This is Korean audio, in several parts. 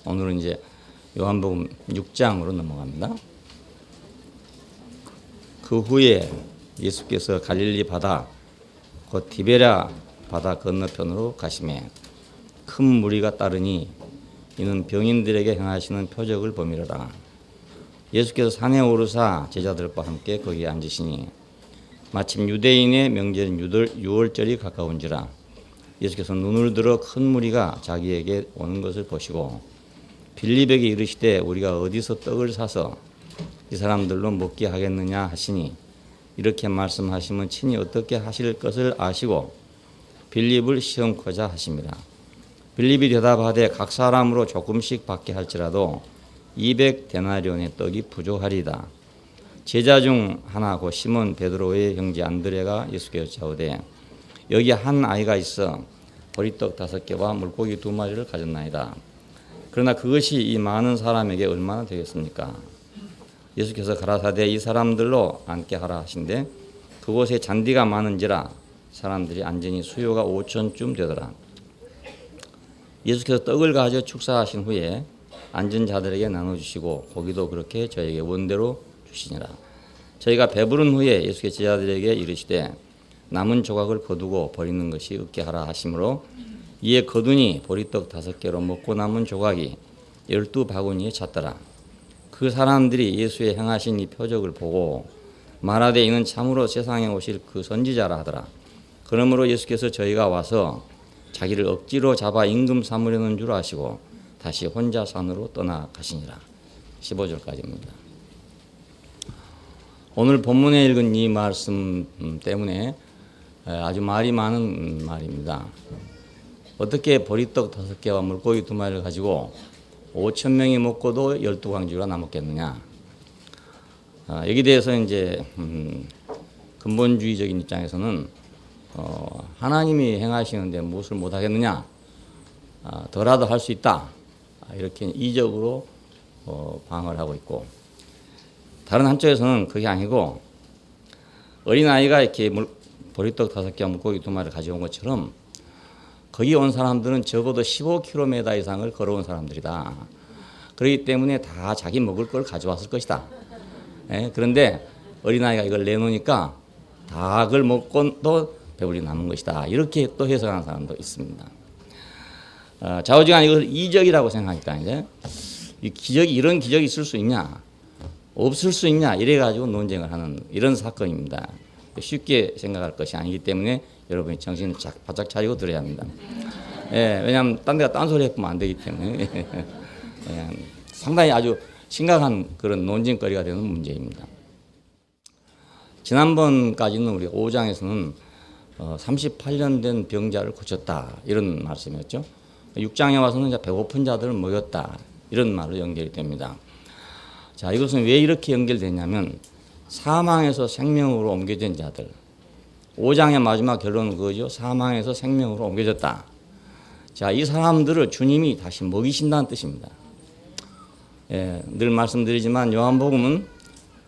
오늘은 이제 요한복음 6장으로 넘어갑니다. 그 후에 예수께서 갈릴리 바다 곧 디베랴 바다 건너편으로 가시매 큰 무리가 따르니 이는 병인들에게 행하시는 표적을 범이로라. 예수께서 산에 오르사 제자들과 함께 거기에 앉으시니 마침 유대인의 명절인 유월절이 가까운지라. 예수께서 눈을 들어 큰 무리가 자기에게 오는 것을 보시고 빌립에게 이르시되 우리가 어디서 떡을 사서 이 사람들로 먹게 하겠느냐 하시니 이렇게 말씀하시면 친히 어떻게 하실 것을 아시고 빌립을 시험코자 하심이라. 빌립이 대답하되 각 사람으로 조금씩 받게 할지라도 200데나리온의 떡이 부족하리다. 제자 중 하나 곧 시몬 베드로의 형제 안드레가 예수께 여짜오되 여기 한 아이가 있어 보리떡 5개와 물고기 2마리를 가졌나이다. 그러나 그것이 이 많은 사람에게 얼마나 되겠습니까? 예수께서 가라사대 이 사람들로 앉게 하라 하신대 그곳에 잔디가 많은지라 사람들이 앉으니 수요가 5천쯤 되더라. 예수께서 떡을 가져 축사하신 후에 앉은 자들에게 나눠주시고 고기도 그렇게 저에게 원대로 주시니라. 저희가 배부른 후에 예수께서 제자들에게 이르시되 남은 조각을 거두고 버리는 것이 없게 하라 하시므로 이에 거두니 보리떡 5개로 먹고 남은 조각이 12바구니에 찼더라. 그 사람들이 예수의 행하신 이 표적을 보고 말하되 이는 참으로 세상에 오실 그 선지자라 하더라. 그러므로 예수께서 저희가 와서 자기를 억지로 잡아 임금 삼으려는 줄 아시고 다시 혼자 산으로 떠나가시니라. 15절까지입니다. 오늘 본문에 읽은 이 말씀 때문에 아주 말이 많은 말입니다. 어떻게 보리떡 5개와 물고기 2마리를 가지고 5천 명이 먹고도 12광주가 남았겠느냐. 여기 대해서 이제 근본주의적인 입장에서는 하나님이 행하시는데 무엇을 못하겠느냐. 더라도 할 수 있다. 이렇게 이적으로 방어를 하고 있고 다른 한쪽에서는 그게 아니고 어린아이가 이렇게 보리떡 5개와 물고기 2마리를 가져온 것처럼 거기 온 사람들은 적어도 15km 이상을 걸어온 사람들이다. 그렇기 때문에 다 자기 먹을 걸 가져왔을 것이다. 그런데 어린아이가 이걸 내놓으니까 다 그걸 먹고도 배불리 남은 것이다. 이렇게 또 해석하는 사람도 있습니다. 좌우지간 이것을 이적이라고 생각하니까 이제 이런 기적이 있을 수 있냐, 없을 수 있냐 이래가지고 논쟁을 하는 이런 사건입니다. 쉽게 생각할 것이 아니기 때문에 여러분이 정신을 바짝 차리고 들어야 합니다. 왜냐하면 딴 데가 딴소리 해보면 안 되기 때문에 상당히 아주 심각한 그런 논쟁거리가 되는 문제입니다. 지난번까지는 우리 5장에서는 38년 된 병자를 고쳤다 이런 말씀이었죠. 6장에 와서는 이제 배고픈 자들을 먹였다 이런 말로 연결이 됩니다. 자, 이것은 왜 이렇게 연결되냐면 사망에서 생명으로 옮겨진 자들. 5장의 마지막 결론은 그거죠. 사망에서 생명으로 옮겨졌다. 자, 이 사람들을 주님이 다시 먹이신다는 뜻입니다. 늘 말씀드리지만 요한복음은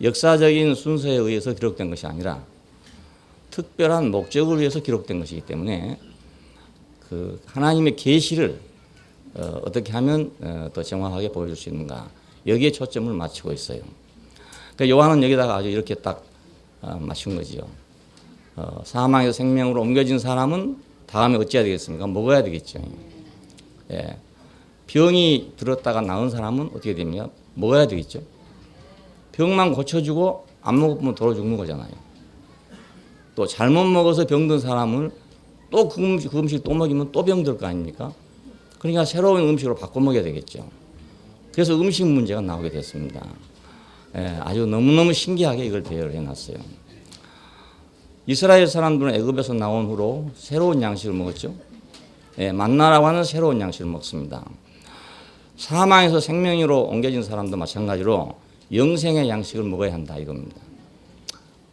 역사적인 순서에 의해서 기록된 것이 아니라 특별한 목적을 위해서 기록된 것이기 때문에 그 하나님의 계시를 어떻게 하면 더 정확하게 보여줄 수 있는가 여기에 초점을 맞추고 있어요. 그러니까 요한은 여기다가 아주 이렇게 딱 맞춘 거지요. 사망에서 생명으로 옮겨진 사람은 다음에 어찌해야 되겠습니까? 먹어야 되겠죠. 병이 들었다가 나은 사람은 어떻게 됩니까? 먹어야 되겠죠. 병만 고쳐주고 안 먹으면 돌아 죽는 거잖아요. 또 잘못 먹어서 병든 사람을 또 그 음식 또 먹이면 또 병들 거 아닙니까? 그러니까 새로운 음식으로 바꿔 먹어야 되겠죠. 그래서 음식 문제가 나오게 됐습니다. 아주 너무너무 신기하게 이걸 배열을 해놨어요. 이스라엘 사람들은 애굽에서 나온 후로 새로운 양식을 먹었죠. 만나라고 하는 새로운 양식을 먹습니다. 사망에서 생명으로 옮겨진 사람도 마찬가지로 영생의 양식을 먹어야 한다 이겁니다.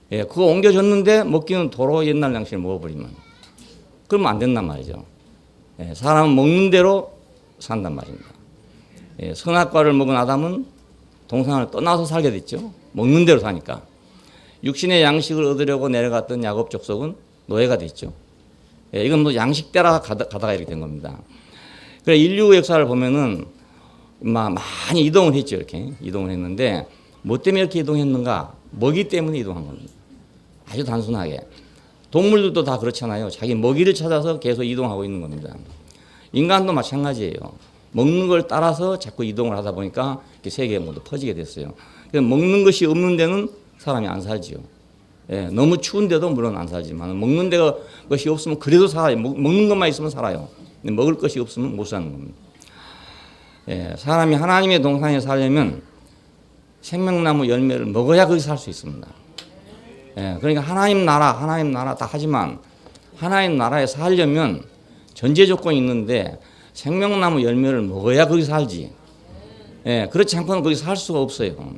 그거 옮겨졌는데 먹기는 도로 옛날 양식을 먹어버리면 그러면 안 된단 말이죠. 사람은 먹는 대로 산단 말입니다. 선악과를 먹은 아담은 동산을 떠나서 살게 됐죠. 먹는 대로 사니까. 육신의 양식을 얻으려고 내려갔던 야곱 족속은 노예가 됐죠. 이건 뭐 양식 따라 가다가 이렇게 된 겁니다. 그래 인류 역사를 보면은 많이 이동을 했죠. 이렇게 이동을 했는데 뭐 때문에 이렇게 이동했는가? 먹이 때문에 이동한 겁니다. 아주 단순하게. 동물들도 다 그렇잖아요. 자기 먹이를 찾아서 계속 이동하고 있는 겁니다. 인간도 마찬가지예요. 먹는 걸 따라서 자꾸 이동을 하다 보니까 세계에 모두 퍼지게 됐어요. 그래서 먹는 것이 없는 데는 사람이 안 살지요. 예, 너무 추운데도 물론 안 살지만 먹는 데가 것이 없으면 그래도 살아요. 먹는 것만 있으면 살아요. 근데 먹을 것이 없으면 못 사는 겁니다. 예, 사람이 하나님의 동산에 살려면 생명나무 열매를 먹어야 거기 살 수 있습니다. 예, 그러니까 하나님 나라 다 하지만 하나님 나라에 살려면 전제 조건이 있는데 생명나무 열매를 먹어야 거기 살지. 예, 그렇지 않고는 거기 살 수가 없어요.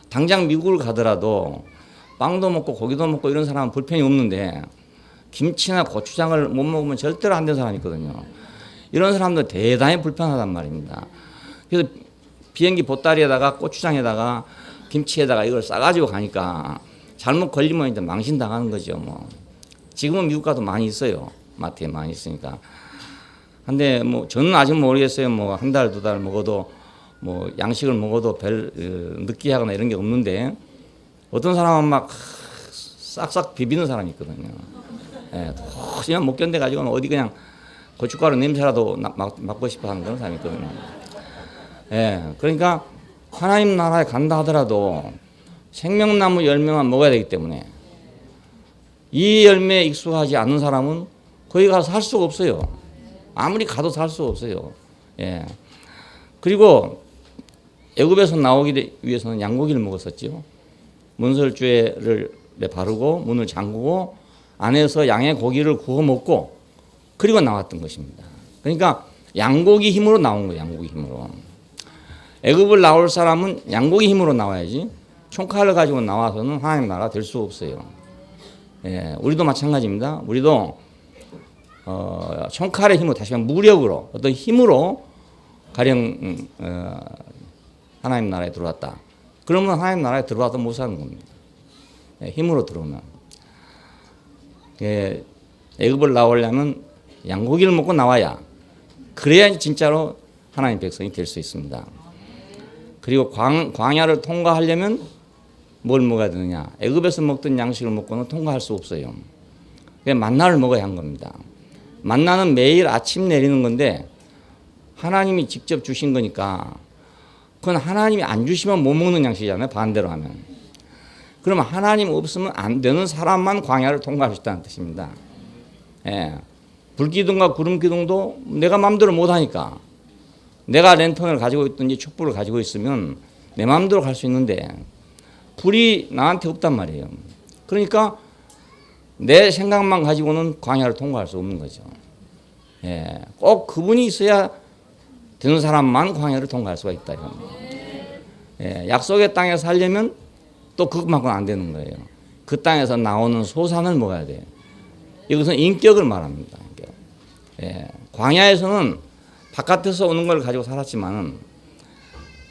당장 미국을 가더라도 빵도 먹고 고기도 먹고 이런 사람은 불편이 없는데 김치나 고추장을 못 먹으면 절대로 안 되는 사람이 있거든요. 이런 사람들 대단히 불편하단 말입니다. 그래서 비행기 보따리에다가 고추장에다가 김치에다가 이걸 싸가지고 가니까 잘못 걸리면 이제 망신당하는 거죠. 뭐 지금은 미국 가도 많이 있어요. 마트에 많이 있으니까. 근데 뭐 저는 아직 모르겠어요. 뭐 한 달, 두 달 먹어도 뭐 양식을 먹어도 별 느끼하거나 이런 게 없는데 어떤 사람은 막 싹싹 비비는 사람이 있거든요. 예, 도저히 못 견뎌가지고 어디 그냥 고춧가루 냄새라도 맡고 싶어 하는 그런 사람이 있거든요. 예, 그러니까 하나님 나라에 간다 하더라도 생명나무 열매만 먹어야 되기 때문에 이 열매에 익숙하지 않은 사람은 거기 가서 살 수가 없어요. 아무리 가도 살 수가 없어요. 예. 그리고 애굽에서 나오기 위해서는 양고기를 먹었었죠. 문설주를 바르고 문을 잠그고 안에서 양의 고기를 구워 먹고 그리고 나왔던 것입니다. 그러니까 양고기 힘으로 나온 거예요. 양고기 힘으로. 애굽을 나올 사람은 양고기 힘으로 나와야지 총칼을 가지고 나와서는 하나님 나라가 될 수 없어요. 예, 우리도 마찬가지입니다. 우리도 총칼의 힘으로 다시 말하면 무력으로 어떤 힘으로 가령 하나님 나라에 들어왔다. 그러면 하나님 나라에 들어와도 못 사는 겁니다. 예, 힘으로 들어오면. 예, 애굽을 나오려면 양고기를 먹고 나와야 그래야 진짜로 하나님 백성이 될 수 있습니다. 그리고 광야를 통과하려면 뭘 먹어야 되느냐. 애굽에서 먹던 양식을 먹고는 통과할 수 없어요. 만나를 먹어야 한 겁니다. 만나는 매일 아침 내리는 건데 하나님이 직접 주신 거니까 그건 하나님이 안 주시면 못 먹는 양식이잖아요. 반대로 하면. 그러면 하나님 없으면 안 되는 사람만 광야를 통과할 수 있다는 뜻입니다. 예. 불기둥과 구름기둥도 내가 마음대로 못하니까 내가 랜턴을 가지고 있든지 촛불을 가지고 있으면 내 마음대로 갈 수 있는데 불이 나한테 없단 말이에요. 그러니까 내 생각만 가지고는 광야를 통과할 수 없는 거죠. 예. 꼭 그분이 있어야 되는 사람만 광야를 통과할 수가 있다. 예. 약속의 땅에 살려면 또 그것만큼은 안 되는 거예요. 그 땅에서 나오는 소산을 먹어야 돼요. 이것은 인격을 말합니다. 예. 광야에서는 바깥에서 오는 걸 가지고 살았지만은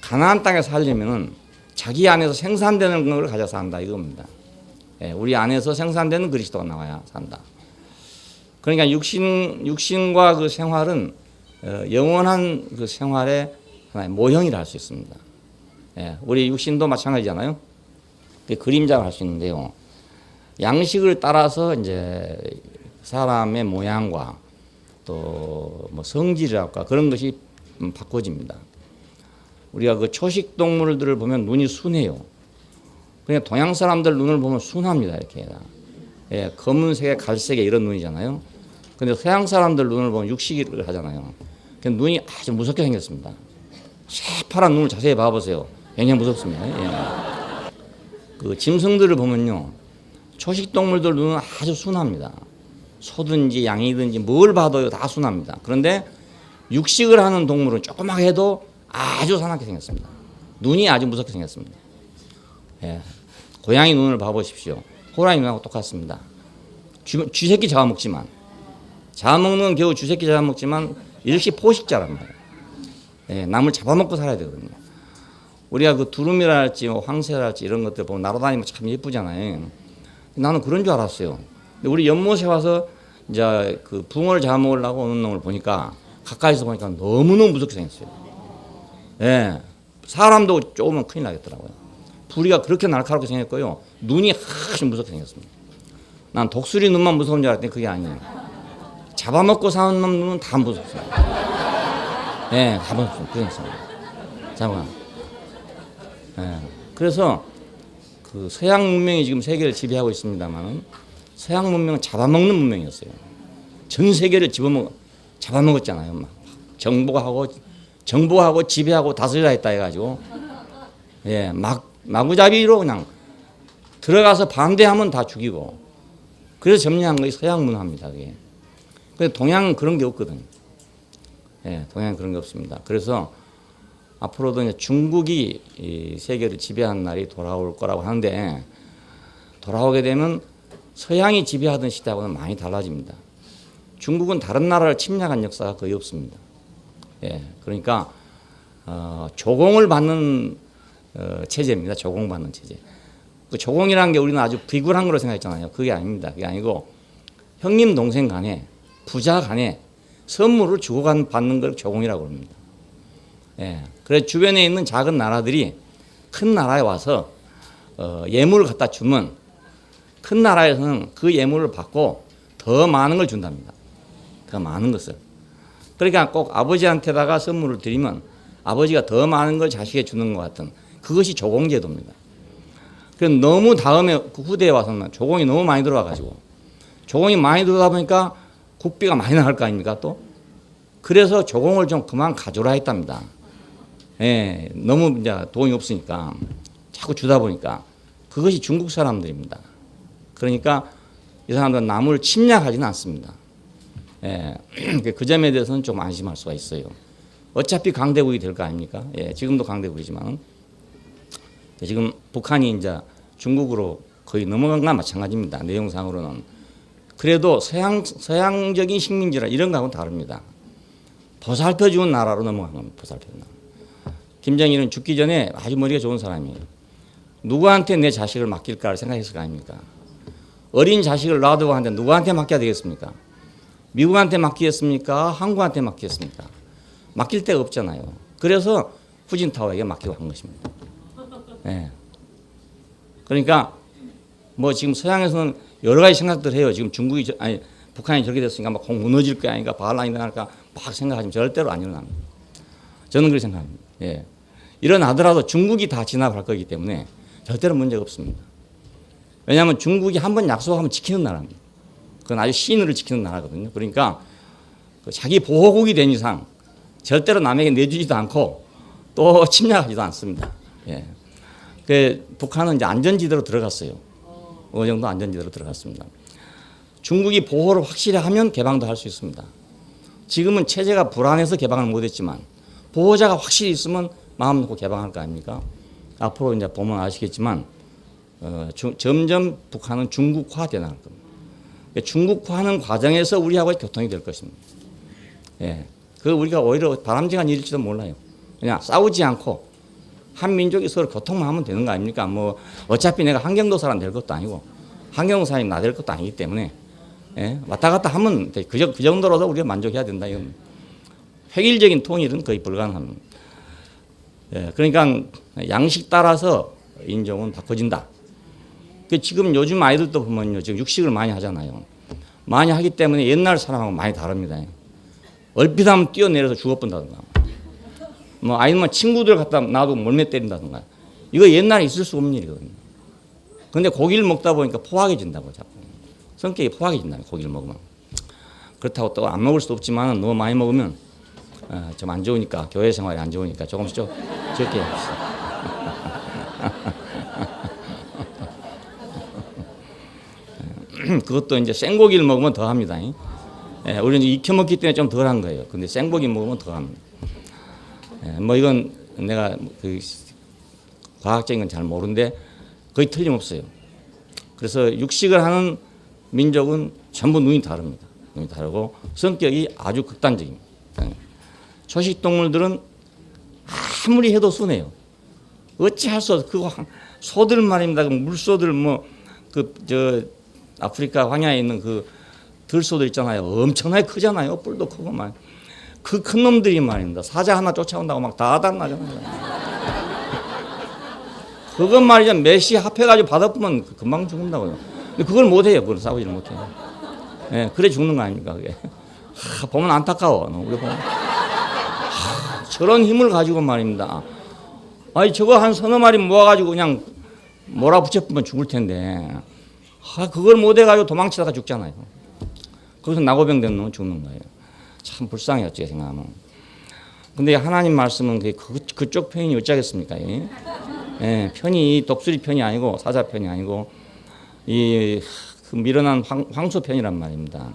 가나안 땅에 살려면은 자기 안에서 생산되는 걸 가져서 산다 이겁니다. 예. 우리 안에서 생산되는 그리스도가 나와야 산다. 그러니까 육신과 그 생활은 영원한 그 생활의 하나의 모형이라 할 수 있습니다. 예. 우리 육신도 마찬가지잖아요. 그림자를 할 수 있는데요. 양식을 따라서 이제 사람의 모양과 또 뭐 성질이랄까 그런 것이 바꿔집니다. 우리가 그 초식 동물들을 보면 눈이 순해요. 그냥 동양 사람들 눈을 보면 순합니다. 이렇게. 예, 검은색에 갈색에 이런 눈이잖아요. 근데 서양 사람들 눈을 보면 육식을 하잖아요. 눈이 아주 무섭게 생겼습니다. 새파란 눈을 자세히 봐보세요. 굉장히 무섭습니다. 예. 그 짐승들을 보면요. 초식 동물들 눈은 아주 순합니다. 소든지 양이든지 뭘 봐도요 다 순합니다. 그런데 육식을 하는 동물은 조그맣게 해도 아주 사납게 생겼습니다. 눈이 아주 무섭게 생겼습니다. 예. 고양이 눈을 봐보십시오. 호랑이 눈하고 똑같습니다. 쥐새끼 잡아먹지만 잡아먹는 겨우 쥐새끼 잡아먹지만 일시 포식자란 말이에요. 예. 남을 잡아먹고 살아야 되거든요. 우리가 그 두루미랄지 황새랄지 이런 것들 보면 날아다니면 참 예쁘잖아요. 나는 그런 줄 알았어요. 근데 우리 연못에 와서 이제 그 붕어를 잡아먹으려고 오는 놈을 보니까 가까이서 보니까 너무너무 무섭게 생겼어요. 예, 사람도 조금은 큰일 나겠더라고요. 부리가 그렇게 날카롭게 생겼고요. 눈이 아주 무섭게 생겼습니다. 난 독수리 눈만 무서운 줄 알았더니 그게 아니에요. 잡아먹고 사는 놈 눈은 다 무섭습니다. 예, 다 무섭습니다. 그랬습니다. 잠깐. 예, 그래서 그 서양 문명이 지금 세계를 지배하고 있습니다만 서양 문명은 잡아먹는 문명이었어요. 전 세계를 잡아먹었잖아요. 막 정복하고 지배하고 다스리라 했다 해가지고 예, 마구잡이로 그냥 들어가서 반대하면 다 죽이고 그래서 점령한 것이 서양 문화입니다. 그게. 근데 동양은 그런 게 없거든요. 예, 동양은 그런 게 없습니다. 그래서 앞으로도 이제 중국이 이 세계를 지배하는 날이 돌아올 거라고 하는데 돌아오게 되면 서양이 지배하던 시대하고는 많이 달라집니다. 중국은 다른 나라를 침략한 역사가 거의 없습니다. 예, 그러니까 조공을 받는 체제입니다. 조공받는 체제. 그 조공이라는 게 우리는 아주 비굴한 걸로 생각했잖아요. 그게 아닙니다. 그게 아니고 형님 동생 간에 부자 간에 선물을 주고받는 걸 조공이라고 합니다. 예, 그래서 주변에 있는 작은 나라들이 큰 나라에 와서 예물을 갖다 주면 큰 나라에서는 그 예물을 받고 더 많은 걸 준답니다. 더 많은 것을. 그러니까 꼭 아버지한테다가 선물을 드리면 아버지가 더 많은 걸 자식에게 주는 것 같은 그것이 조공제도입니다. 그래서 너무 다음에 그 후대에 와서는 조공이 너무 많이 들어와가지고 조공이 많이 들어다 보니까 국비가 많이 나갈 거 아닙니까 또? 그래서 조공을 좀 그만 가져라 했답니다. 예, 너무 이제 돈이 없으니까 자꾸 주다 보니까 그것이 중국 사람들입니다. 그러니까 이 사람들은 남을 침략하지는 않습니다. 예, 그 점에 대해서는 좀 안심할 수가 있어요. 어차피 강대국이 될 거 아닙니까? 예, 지금도 강대국이지만 지금 북한이 이제 중국으로 거의 넘어간 거나 마찬가지입니다. 내용상으로는. 그래도 서양적인 식민지라 이런 거하고는 다릅니다. 보살펴주는 나라로 넘어간 겁니다. 보살펴주는 나라. 김정일은 죽기 전에 아주 머리가 좋은 사람이에요. 누구한테 내 자식을 맡길까 생각했을 거 아닙니까? 어린 자식을 놔두고 하는데 누구한테 맡겨야 되겠습니까? 미국한테 맡기겠습니까? 한국한테 맡기겠습니까? 맡길 데가 없잖아요. 그래서 후진타오에게 맡기고 한 것입니다. 네. 그러니까 뭐 지금 서양에서는 여러 가지 생각들 해요. 지금 북한이 저렇게 됐으니까 막 무너질 거 아닌가, 바할란이 일어날까 막 생각하지만 절대로 안 일어납니다. 저는 그렇게 생각합니다. 예. 일어나더라도 중국이 다 진압할 거기 때문에 절대로 문제가 없습니다. 왜냐하면 중국이 한번 약속하면 지키는 나라입니다. 그건 아주 신의를 지키는 나라거든요. 그러니까 자기 보호국이 된 이상 절대로 남에게 내주지도 않고 또 침략하지도 않습니다. 예. 북한은 이제 안전지대로 들어갔어요. 어느 정도 안전지대로 들어갔습니다. 중국이 보호를 확실히 하면 개방도 할 수 있습니다. 지금은 체제가 불안해서 개방을 못했지만 보호자가 확실히 있으면 마음 놓고 개방할 거 아닙니까? 앞으로 이제 보면 아시겠지만 점점 북한은 중국화 되나갈 겁니다. 중국화하는 과정에서 우리하고 교통이 될 것입니다. 예, 그 우리가 오히려 바람직한 일일지도 몰라요. 그냥 싸우지 않고 한 민족이 서로 교통만 하면 되는 거 아닙니까? 뭐 어차피 내가 한경도 사람 될 것도 아니고 한경 사람이 나 될 것도 아니기 때문에 예, 왔다 갔다 하면 돼. 그 정도로도 우리가 만족해야 된다. 이건 획일적인 통일은 거의 불가능합니다. 예, 그러니까 양식 따라서 인종은 바꿔진다. 지금 요즘 아이들도 보면요, 지금 육식을 많이 하잖아요. 많이 하기 때문에 옛날 사람하고 많이 다릅니다. 얼핏 하면 뛰어내려서 죽어본다든가. 뭐 아니면 친구들 갖다 놔두고 몰매 때린다든가. 이거 옛날에 있을 수 없는 일이거든요. 근데 고기를 먹다 보니까 포악해진다고 자꾸. 성격이 포악해진다고 고기를 먹으면. 그렇다고 또 안 먹을 수도 없지만 너무 많이 먹으면 좀 안 좋으니까 교회 생활이 안 좋으니까 조금씩 적게 합시다. 그것도 이제 생고기를 먹으면 더 합니다. 예, 우리는 익혀 먹기 때문에 좀 덜한 거예요. 근데 생고기 먹으면 더 합니다. 예, 뭐 이건 내가 그 과학적인 건 잘 모르는데 거의 틀림없어요. 그래서 육식을 하는 민족은 전부 눈이 다릅니다. 눈이 다르고 성격이 아주 극단적입니다. 초식 동물들은 아무리 해도 순해요. 어찌할 수 없어. 그거 소들 말입니다. 그 물소들 아프리카 황야에 있는 그 들소들 있잖아요. 엄청나게 크잖아요. 뿔도 크고 막 그 큰 놈들이 말입니다. 사자 하나 쫓아온다고 막 다 달나잖아요. 그것 말이죠. 메시 합해가지고 받아보면 금방 죽는다고요. 근데 그걸 못해요. 그걸 싸우지를 못해요. 예, 그래 죽는 거 아닙니까, 그게. 보면 안타까워. 우리 보면. 저런 힘을 가지고 말입니다. 아니, 저거 한 서너 마리 모아가지고 그냥 몰아붙여보면 죽을 텐데. 그걸 못해가지고 도망치다가 죽잖아요. 거기서 낙오병 된 놈은 죽는 거예요. 참 불쌍해요, 어떻게 생각하면. 근데 하나님 말씀은 그쪽 편이 어쩌겠습니까? 예, 편이 독수리 편이 아니고 사자 편이 아니고 그 미련한 황소 편이란 말입니다.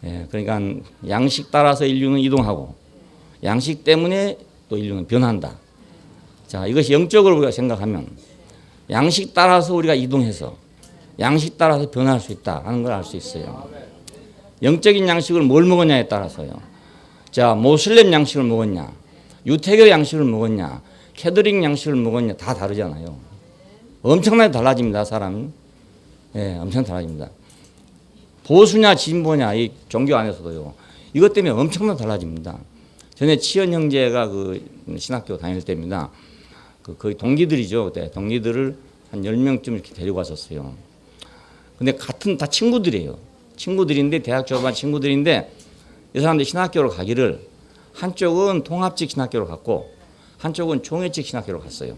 예, 그러니까 양식 따라서 인류는 이동하고 양식 때문에 또 인류는 변한다. 자, 이것이 영적으로 우리가 생각하면 양식 따라서 우리가 이동해서 양식 따라서 변할 수 있다 하는 걸 알 수 있어요. 영적인 양식을 뭘 먹었냐에 따라서요. 자, 모슬렘 양식을 먹었냐, 유태교 양식을 먹었냐, 캐톨릭 양식을 먹었냐 다 다르잖아요. 엄청나게 달라집니다, 사람이. 예, 엄청 달라집니다. 보수냐 진보냐 이 종교 안에서도요. 이것 때문에 엄청나게 달라집니다. 전에 치현 형제가 그 신학교 다닐 때입니다. 거의 동기들이죠. 그때 동기들을 한 10명쯤 이렇게 데리고 왔었어요. 근데 같은 다 친구들이에요. 친구들인데 대학 졸업한 친구들인데 이 사람들이 신학교로 가기를 한쪽은 통합직 신학교로 갔고 한쪽은 종회직 신학교로 갔어요.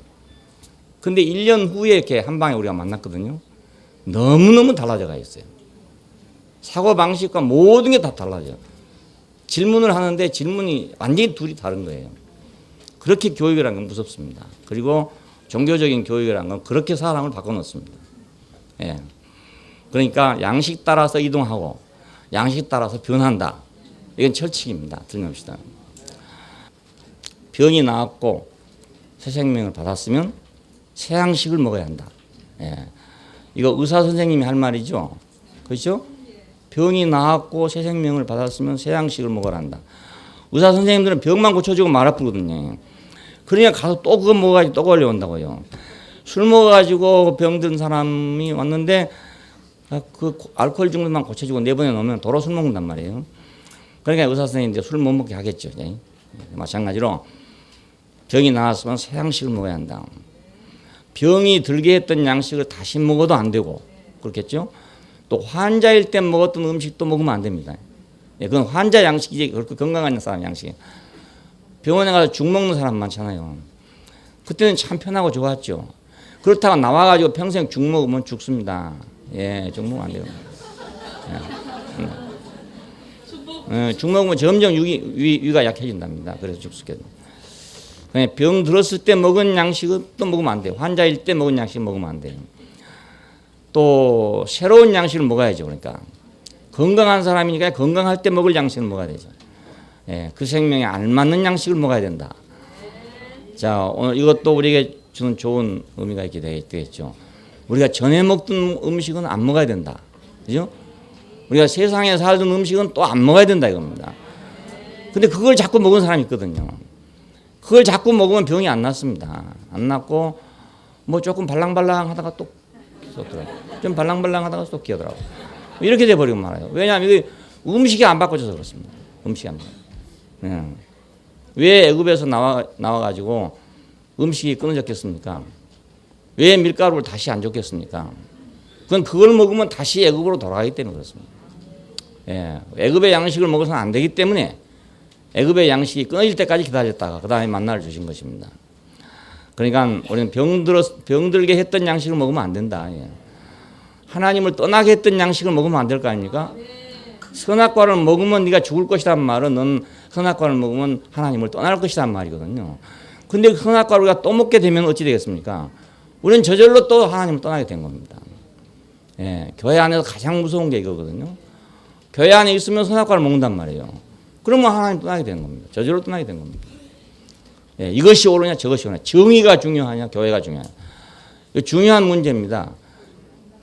근데 1년 후에 이렇게 한 방에 우리가 만났거든요. 너무너무 달라져 가 있어요. 사고방식과 모든 게 다 달라져요. 질문을 하는데 질문이 완전히 둘이 다른 거예요. 그렇게 교육이라는 건 무섭습니다. 그리고 종교적인 교육이라는 건 그렇게 사람을 바꿔놓습니다. 예. 그러니까 양식 따라서 이동하고 양식 따라서 변한다. 이건 철칙입니다. 틀림없이다. 병이 나았고 새 생명을 받았으면 새 양식을 먹어야 한다. 예. 이거 의사 선생님이 할 말이죠. 그렇죠? 병이 나았고 새 생명을 받았으면 새 양식을 먹어야 한다. 의사 선생님들은 병만 고쳐주고 말 아프거든요. 그러니까 가서 또 그거 먹어가지고 또 걸려온다고요. 술 먹어가지고 병든 사람이 왔는데 그 알코올 중독만 고쳐주고 내보내 놓으면 도로 술 먹는단 말이에요. 그러니까 의사 선생님들 술 못 먹게 하겠죠. 마찬가지로 병이 나았으면 새 양식을 먹어야 한다. 병이 들게 했던 양식을 다시 먹어도 안 되고 그렇겠죠. 또 환자일 때 먹었던 음식도 먹으면 안 됩니다. 그건 환자 양식이지 그렇게 건강한 사람 양식. 병원에 가서 죽 먹는 사람 많잖아요. 그때는 참 편하고 좋았죠. 그렇다고 나와가지고 평생 죽 먹으면 죽습니다. 예, 죽 먹으면 안 돼요. 죽 먹으면 점점 위가 약해진답니다. 그래서 죽게 돼요. 병 들었을 때 먹은 양식은 또 먹으면 안 돼요. 환자일 때 먹은 양식 먹으면 안 돼요. 또 새로운 양식을 먹어야죠. 그러니까 건강한 사람이니까 건강할 때 먹을 양식을 먹어야 되죠. 예, 그 생명에 알맞는 양식을 먹어야 된다. 자, 오늘 이것도 우리에게 주는 좋은 의미가 있게 되겠죠. 우리가 전에 먹던 음식은 안 먹어야 된다. 그죠? 우리가 세상에 살던 음식은 또 안 먹어야 된다 이겁니다. 근데 그걸 자꾸 먹은 사람이 있거든요. 그걸 자꾸 먹으면 병이 안 낫습니다. 안 낫고 뭐 조금 발랑발랑 하다가 또 기어더라고요. 좀 발랑발랑 하다가 또 기어더라고요. 이렇게 돼버리고 말아요. 왜냐하면 이게 음식이 안 바꿔져서 그렇습니다. 음식이 안 바꿔져서. 왜 애굽에서 나와가지고 음식이 끊어졌겠습니까? 왜 밀가루를 다시 안 줬겠습니까? 그건 그걸 먹으면 다시 애굽으로 돌아가기 때문에 그렇습니다. 예, 애굽의 양식을 먹어서는 안 되기 때문에 애굽의 양식이 끊어질 때까지 기다렸다가 그 다음에 만나를 주신 것입니다. 그러니까 우리는 병들게 했던 양식을 먹으면 안 된다. 예. 하나님을 떠나게 했던 양식을 먹으면 안 될 거 아닙니까? 선악과를 먹으면 네가 죽을 것이란 말은 넌 선악과를 먹으면 하나님을 떠날 것이란 말이거든요. 근데 그 선악과를 우리가 또 먹게 되면 어찌 되겠습니까? 우리는 저절로 또 하나님을 떠나게 된 겁니다. 예, 교회 안에서 가장 무서운 게 이거거든요. 교회 안에 있으면 선악과를 먹는단 말이에요. 그러면 하나님 떠나게 되는 겁니다. 저절로 떠나게 된 겁니다. 예, 이것이 옳으냐 저것이 옳으냐 정의가 중요하냐 교회가 중요하냐 이거 중요한 문제입니다.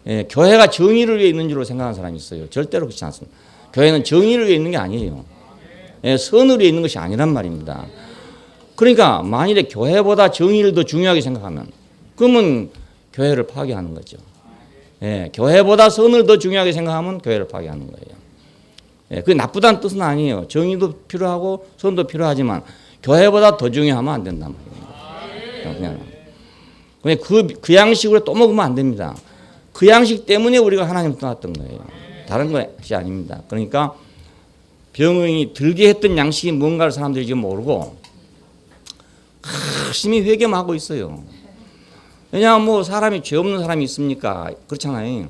예, 교회가 정의를 위해 있는 줄로 생각하는 사람이 있어요. 절대로 그렇지 않습니다. 교회는 정의를 위해 있는 게 아니에요. 예, 선을 위해 있는 것이 아니란 말입니다. 그러니까 만일에 교회보다 정의를 더 중요하게 생각하면 그러면 교회를 파괴하는 거죠. 예, 교회보다 선을 더 중요하게 생각하면 교회를 파괴하는 거예요. 예, 그게 나쁘다는 뜻은 아니에요. 정의도 필요하고 선도 필요하지만 교회보다 더 중요하면 안 된단 말이에요. 그냥 그 양식으로 또 먹으면 안 됩니다. 그 양식 때문에 우리가 하나님 떠났던 거예요. 다른 것이 아닙니다. 그러니까 병이 들게 했던 양식이 뭔가를 사람들이 지금 모르고 열심히 회개하고 있어요. 왜냐하면 뭐 사람이 죄 없는 사람이 있습니까? 그렇잖아요.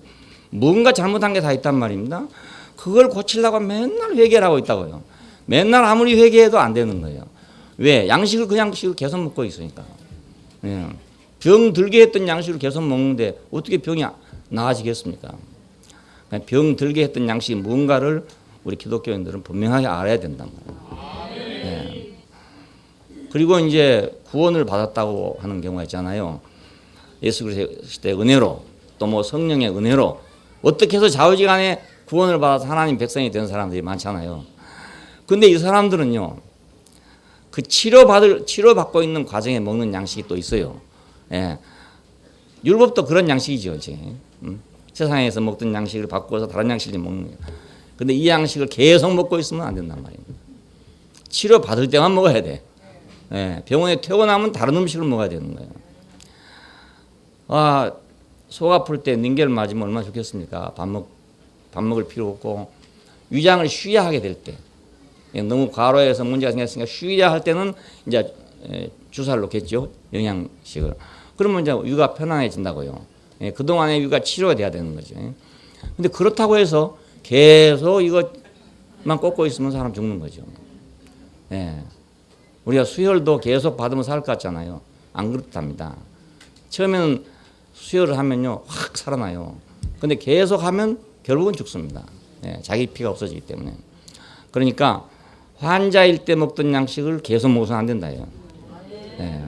뭔가 잘못한 게 다 있단 말입니다. 그걸 고치려고 맨날 회개를 하고 있다고요. 맨날 아무리 회개해도 안 되는 거예요. 왜? 양식을 그 양식을 계속 먹고 있으니까. 예. 병 들게 했던 양식을 계속 먹는데 어떻게 병이 나아지겠습니까? 병 들게 했던 양식이 뭔가를 우리 기독교인들은 분명하게 알아야 된단 말이에요. 예. 그리고 이제 구원을 받았다고 하는 경우가 있잖아요. 예수 그리스도의 은혜로 또 뭐 성령의 은혜로 어떻게 해서 좌우지간에 구원을 받아서 하나님 백성이 된 사람들이 많잖아요. 근데 이 사람들은요, 그 치료받고 있는 과정에 먹는 양식이 또 있어요. 예. 율법도 그런 양식이죠, 이제. 세상에서 먹던 양식을 바꿔서 다른 양식을 먹는 거예요. 근데 이 양식을 계속 먹고 있으면 안 된단 말이에요. 치료받을 때만 먹어야 돼. 예. 병원에 퇴원하면 다른 음식을 먹어야 되는 거예요. 아, 속 아플 때 닌겔 맞으면 얼마나 좋겠습니까? 밥 먹을 필요 없고, 위장을 쉬어야 하게 될 때, 너무 과로해서 문제가 생겼으니까 쉬어야 할 때는 이제 주사를 놓겠죠. 영양식을. 그러면 이제 위가 편안해진다고요. 그동안의 위가 치료가 돼야 되는 거죠. 근데 그렇다고 해서 계속 이것만 꽂고 있으면 사람 죽는 거죠. 예. 우리가 수혈도 계속 받으면 살 것 같잖아요. 안 그렇답니다. 처음에는 수혈을 하면요, 확 살아나요. 근데 계속 하면 결국은 죽습니다. 예. 자기 피가 없어지기 때문에. 그러니까 환자일 때 먹던 양식을 계속 먹어서는 안 된다요. 예.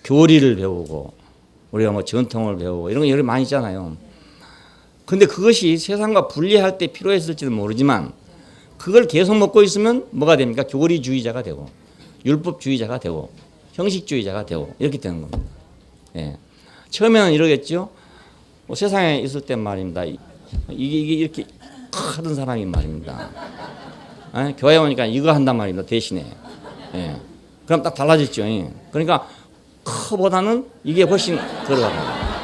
교리를 배우고 우리가 뭐 전통을 배우고 이런 거 여러 많이 있잖아요. 근데 그것이 세상과 분리할 때 필요했을지도 모르지만 그걸 계속 먹고 있으면 뭐가 됩니까? 교리주의자가 되고 율법주의자가 되고 형식주의자가 되고 이렇게 되는 겁니다. 예. 처음에는 이러겠죠. 뭐 세상에 있을 때 말입니다. 이게 이렇게 하던 사람이 말입니다. 예? 교회 오니까 이거 한단 말입니다. 대신에. 예. 그럼 딱 달라졌죠. 예. 그러니까 커보다는 이게 훨씬 들어가요.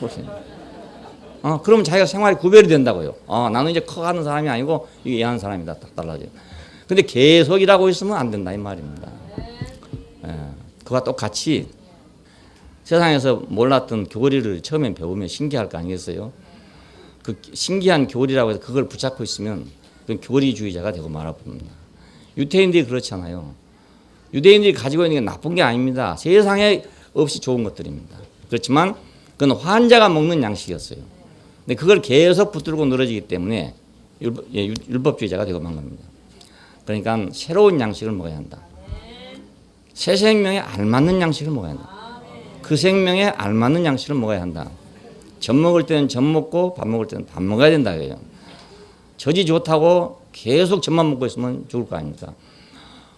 훨씬. 그러면 자기가 생활이 구별이 된다고요. 나는 이제 커가는 사람이 아니고 이게 얘한 사람이다. 딱 달라져요. 근데 계속 일하고 있으면 안 된다 이 말입니다. 예. 그와 똑같이 세상에서 몰랐던 교리를 처음에 배우면 신기할 거 아니겠어요? 그 신기한 교리라고 해서 그걸 붙잡고 있으면 그건 교리주의자가 되고 말아봅니다. 유태인들이 그렇잖아요. 유대인들이 가지고 있는 게 나쁜 게 아닙니다. 세상에 없이 좋은 것들입니다. 그렇지만 그건 환자가 먹는 양식이었어요. 근데 그걸 계속 붙들고 늘어지기 때문에 율법주의자가 되고 만 겁니다. 그러니까 새로운 양식을 먹어야 한다. 새 생명에 알맞는 양식을 먹어야 한다. 그 생명에 알맞는 양식을 먹어야 한다. 젖 먹을 때는 젖 먹고 밥 먹을 때는 밥 먹어야 된다 그래요. 젖이 좋다고 계속 젖만 먹고 있으면 죽을 거 아닙니까?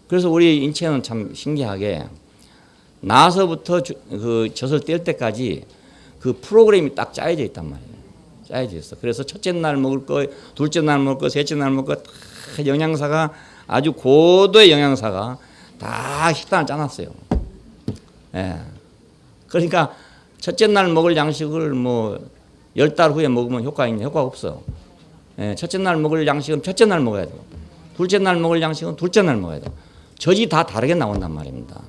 그래서 우리 인체는 참 신기하게 나서부터 그 젖을 뗄 때까지 그 프로그램이 딱 짜여져 있단 말이에요. 짜여져 있어. 그래서 첫째 날 먹을 거, 둘째 날 먹을 거, 셋째 날 먹을 거 다 영양사가 아주 고도의 영양사가 다 식단을 짜놨어요. 예. 그러니까 첫째 날 먹을 양식을 뭐 10달 후에 먹으면 효과 있냐? 효과가 없어. 예. 첫째 날 먹을 양식은 첫째 날 먹어야 돼요. 둘째 날 먹을 양식은 둘째 날 먹어야 돼요. 젖이 다 다르게 나온단 말입니다.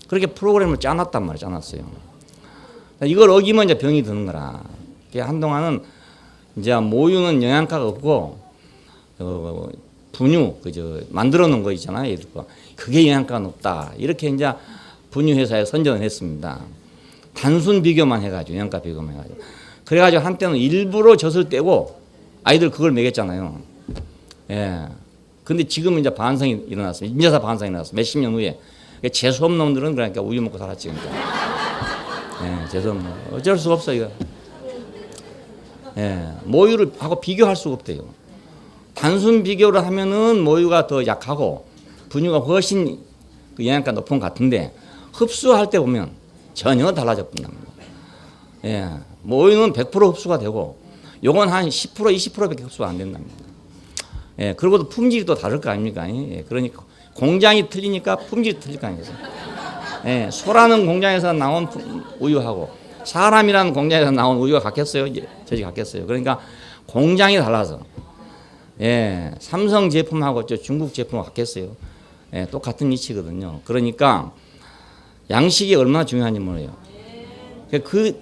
그렇게 프로그램을 짜놨단 말이에요. 짜놨어요. 이걸 어기면 이제 병이 드는 거라. 한동안은 이제 모유는 영양가가 없고 분유 만들어 놓은 거 있잖아요. 얘들 거. 그게 영양가가 높다. 이렇게 이제 분유 회사에 선전을 했습니다. 단순 비교만 해가지고 영양가 비교만 해가지고. 그래가지고 한때는 일부러 젖을 떼고 아이들 그걸 먹였잖아요. 예. 근데 지금은 이제 반성이 일어났어요. 인자사 반성이 일어났어요. 몇십 년 후에. 재수없는 놈들은 그러니까 우유 먹고 살았지. 그러니까. 예, 재수없는. 어쩔 수가 없어, 이거. 예, 모유를 하고 비교할 수가 없대요. 단순 비교를 하면은 모유가 더 약하고 분유가 훨씬 그 영양가 높은 것 같은데 흡수할 때 보면 전혀 달라져 본답니다. 예, 모유는 100% 흡수가 되고 요건 한 10% 20%밖에 흡수가 안 된답니다. 예, 그리고도 품질이 또 다를 거 아닙니까? 예, 그러니까 공장이 틀리니까 품질이 틀릴 거 아니겠어요? 예, 소라는 공장에서 나온 우유하고 사람이라는 공장에서 나온 우유가 같겠어요? 저지 같겠어요? 그러니까 공장이 달라서 예, 삼성 제품하고 저 중국 제품하고 같겠어요? 예, 똑같은 이치거든요. 그러니까 양식이 얼마나 중요한지 몰라요.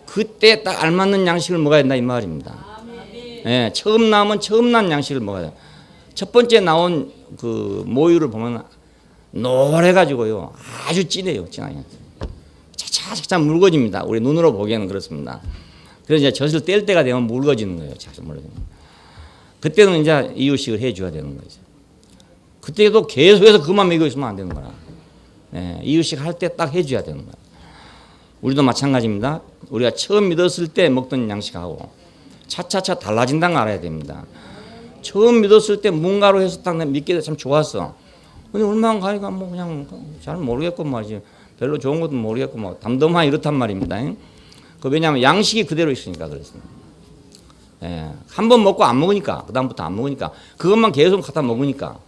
그때 딱 알맞는 양식을 먹어야 된다 이 말입니다. 예, 처음 나오면 처음 난 양식을 먹어야 돼요. 첫 번째 나온 그 모유를 보면 노래가지고요 아주 진해요. 진하게 차차차차 묽어집니다. 우리 눈으로 보기에는 그렇습니다. 그래서 이제 젖을 뗄 때가 되면 묽어지는 거예요. 차차 묽어지는. 그때는 이제 이유식을 해줘야 되는 거죠. 그때도 계속해서 그만 먹이고 있으면 안 되는 거라. 예, 이유식 할 때 딱 해줘야 되는 거야. 우리도 마찬가지입니다. 우리가 처음 믿었을 때 먹던 양식하고 차차차 달라진다는 걸 알아야 됩니다. 처음 믿었을 때 뭔가로 해서 딱 믿게 참 좋았어. 근데 얼마나 가니까 뭐 그냥 잘 모르겠고 말이지. 별로 좋은 것도 모르겠고 뭐 담담하게 이렇단 말입니다. 그 왜냐하면 양식이 그대로 있으니까 그렇습니다. 예, 한 번 먹고 안 먹으니까 그다음부터 안 먹으니까 그것만 계속 갖다 먹으니까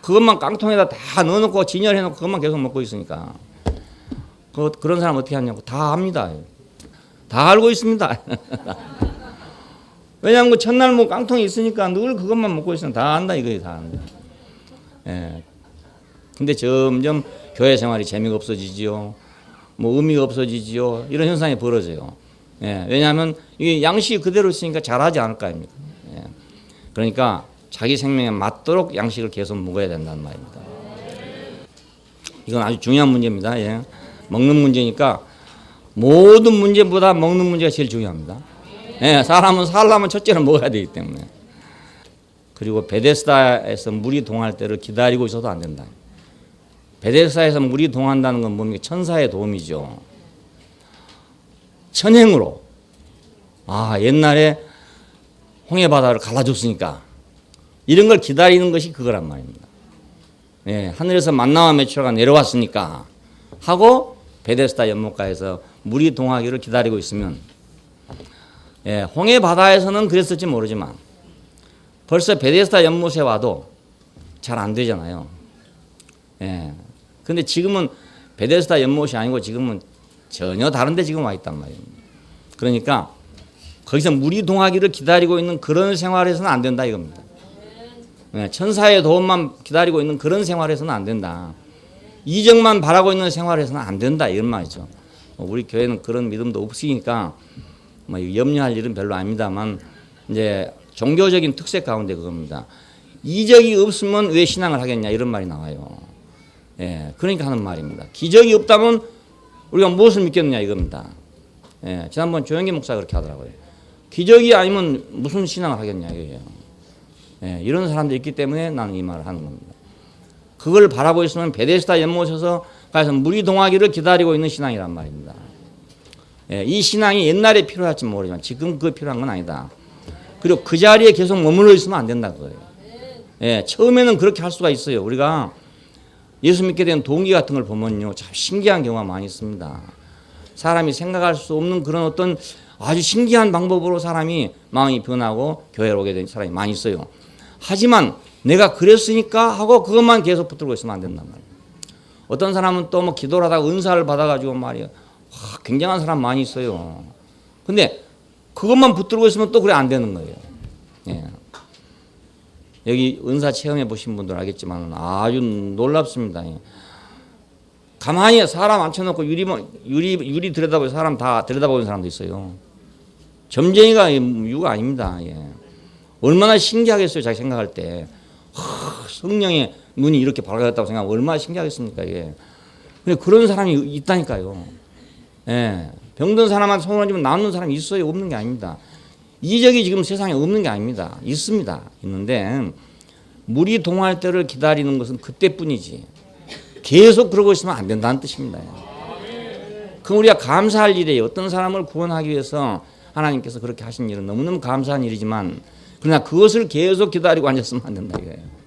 그것만 깡통에다 다 넣어놓고 진열해놓고 그것만 계속 먹고 있으니까 그런 사람 어떻게 하냐고 다 압니다. 다 알고 있습니다. 왜냐하면 그 첫날 뭐 깡통이 있으니까 늘 그것만 먹고 있으면 다 안다 이거예요. 다 안다. 예. 근데 점점 교회 생활이 재미가 없어지지요. 뭐 의미가 없어지지요. 이런 현상이 벌어져요. 예. 왜냐하면 이게 양식이 그대로 있으니까 잘하지 않을 거 아닙니까. 예. 그러니까 자기 생명에 맞도록 양식을 계속 먹어야 된다는 말입니다. 이건 아주 중요한 문제입니다. 예. 먹는 문제니까 모든 문제보다 먹는 문제가 제일 중요합니다. 예, 사람은 살려면 첫째는 먹어야 되기 때문에. 그리고 베데스다에서 물이 동할 때를 기다리고 있어도 안 된다. 베데스다에서 물이 동한다는 건 뭡니까? 천사의 도움이죠. 천행으로. 아, 옛날에 홍해바다를 갈라줬으니까 이런 걸 기다리는 것이 그거란 말입니다. 예, 하늘에서 만나와 메추라가 내려왔으니까 하고 베데스다 연못가에서 물이 동하기를 기다리고 있으면 예, 홍해 바다에서는 그랬을지 모르지만 벌써 베데스다 연못에 와도 잘 안 되잖아요. 예. 근데 지금은 베데스다 연못이 아니고 지금은 전혀 다른데 지금 와 있단 말입니다. 그러니까 거기서 물이 동하기를 기다리고 있는 그런 생활에서는 안 된다 이겁니다. 예, 천사의 도움만 기다리고 있는 그런 생활에서는 안 된다. 이적만 바라고 있는 생활에서는 안 된다 이런 말이죠. 우리 교회는 그런 믿음도 없으니까 뭐 염려할 일은 별로 아닙니다만 이제 종교적인 특색 가운데 그겁니다. 이적이 없으면 왜 신앙을 하겠냐 이런 말이 나와요. 예, 그러니까 하는 말입니다. 기적이 없다면 우리가 무엇을 믿겠느냐 이겁니다. 예, 지난번 조영기 목사가 그렇게 하더라고요. 기적이 아니면 무슨 신앙을 하겠냐 이거예요. 예, 이런 사람들이 있기 때문에 나는 이 말을 하는 겁니다. 그걸 바라고 있으면 베데스다 연못에서 가서 물이 동하기를 기다리고 있는 신앙이란 말입니다. 예, 이 신앙이 옛날에 필요할지 모르지만 지금 그거 필요한 건 아니다. 그리고 그 자리에 계속 머물러 있으면 안 된다 그거예요. 예, 처음에는 그렇게 할 수가 있어요. 우리가 예수 믿게 된 동기 같은 걸 보면요, 참 신기한 경우가 많이 있습니다. 사람이 생각할 수 없는 그런 어떤 아주 신기한 방법으로 사람이 마음이 변하고 교회로 오게 된 사람이 많이 있어요. 하지만 내가 그랬으니까 하고 그것만 계속 붙들고 있으면 안 된단 말이에요. 어떤 사람은 또 뭐 기도를 하다가 은사를 받아가지고 말이에요. 와, 굉장한 사람 많이 있어요. 근데 그것만 붙들고 있으면 또 그래 안 되는 거예요. 예. 여기 은사 체험해 보신 분들 알겠지만 아주 놀랍습니다. 예. 가만히 사람 앉혀놓고 유리 들여다보고 사람 다 들여다보는 사람도 있어요. 점쟁이가 유가 아닙니다. 예. 얼마나 신기하겠어요. 자기 생각할 때. 성령의 눈이 이렇게 밝아졌다고 생각하면 얼마나 신기하겠습니까. 예. 근데 그런 사람이 있다니까요. 예. 병든 사람한테 손을 얹으면 낫는 사람이 있어요. 없는 게 아닙니다. 이적이 지금 세상에 없는 게 아닙니다. 있습니다. 있는데 물이 동할 때를 기다리는 것은 그때뿐이지 계속 그러고 있으면 안 된다는 뜻입니다. 그럼 우리가 감사할 일이에요. 어떤 사람을 구원하기 위해서 하나님께서 그렇게 하신 일은 너무너무 감사한 일이지만 그러나 그것을 계속 기다리고 앉았으면 안 된다 이거예요.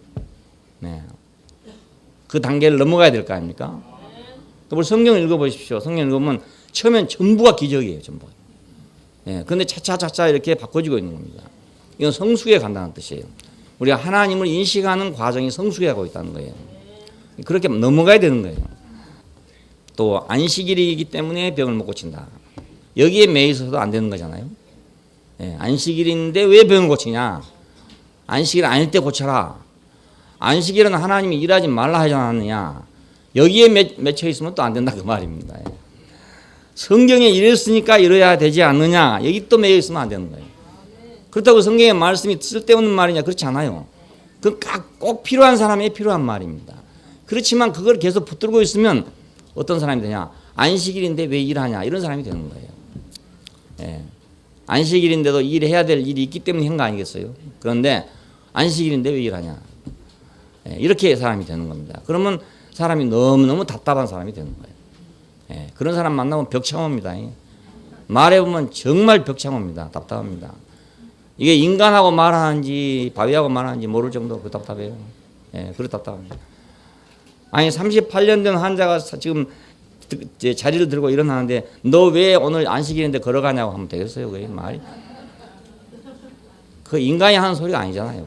네. 그 단계를 넘어가야 될 거 아닙니까? 우리 성경 읽어보십시오. 성경 읽으면 처음엔 전부가 기적이에요. 전부. 예, 근데 차차차차 이렇게 바꿔지고 있는 겁니다. 이건 성숙에 간다는 뜻이에요. 우리가 하나님을 인식하는 과정이 성숙해가고 있다는 거예요. 그렇게 넘어가야 되는 거예요. 또 안식일이기 때문에 병을 못 고친다. 여기에 매여 있어도 안 되는 거잖아요. 예, 안식일인데 왜 병을 고치냐? 안식일 아닐 때 고쳐라. 안식일은 하나님이 일하지 말라 하지 않았느냐? 여기에 맺혀 있으면 또 안 된다 그 말입니다. 예. 성경에 이랬으니까 이래야 되지 않느냐? 여기 또 매여 있으면 안 되는 거예요. 그렇다고 성경의 말씀이 쓸데없는 말이냐? 그렇지 않아요. 그 꼭 필요한 사람에 필요한 말입니다. 그렇지만 그걸 계속 붙들고 있으면 어떤 사람이 되냐? 안식일인데 왜 일하냐? 이런 사람이 되는 거예요. 예. 안식일인데도 일해야 될 일이 있기 때문에 한 거 아니겠어요? 그런데 안식일인데 왜 일하냐? 예. 이렇게 사람이 되는 겁니다. 그러면 사람이 너무너무 답답한 사람이 되는 거예요. 예. 그런 사람 만나면 벽창호입니다. 말해보면 정말 벽창호입니다. 답답합니다. 이게 인간하고 말하는지 바위하고 말하는지 모를 정도로 그 답답해요. 예. 그렇게 답답합니다. 아니 38년 된 환자가 지금 자리를 들고 일어나는데 너 왜 오늘 안식일인데 걸어가냐고 하면 되겠어요? 그게 말이. 그 인간이 하는 소리가 아니잖아요.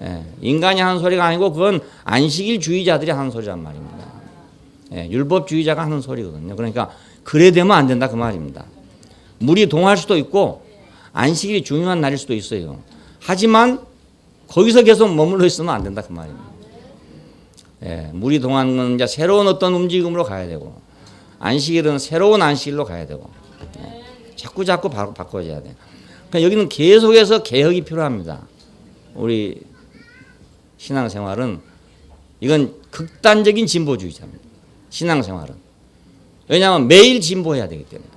예, 인간이 하는 소리가 아니고 그건 안식일주의자들이 하는 소리란 말입니다. 예, 율법주의자가 하는 소리거든요. 그러니까 그래 되면 안 된다 그 말입니다. 물이 동할 수도 있고 안식일이 중요한 날일 수도 있어요. 하지만 거기서 계속 머물러 있으면 안 된다 그 말입니다. 예, 물이 동하는 건 이제 새로운 어떤 움직임으로 가야 되고 안식일은 새로운 안식일로 가야 되고 예, 자꾸 바꿔줘야 돼요. 그러니까 여기는 계속해서 개혁이 필요합니다. 우리 신앙생활은 이건 극단적인 진보주의자입니다. 신앙생활은. 왜냐하면 매일 진보해야 되기 때문에.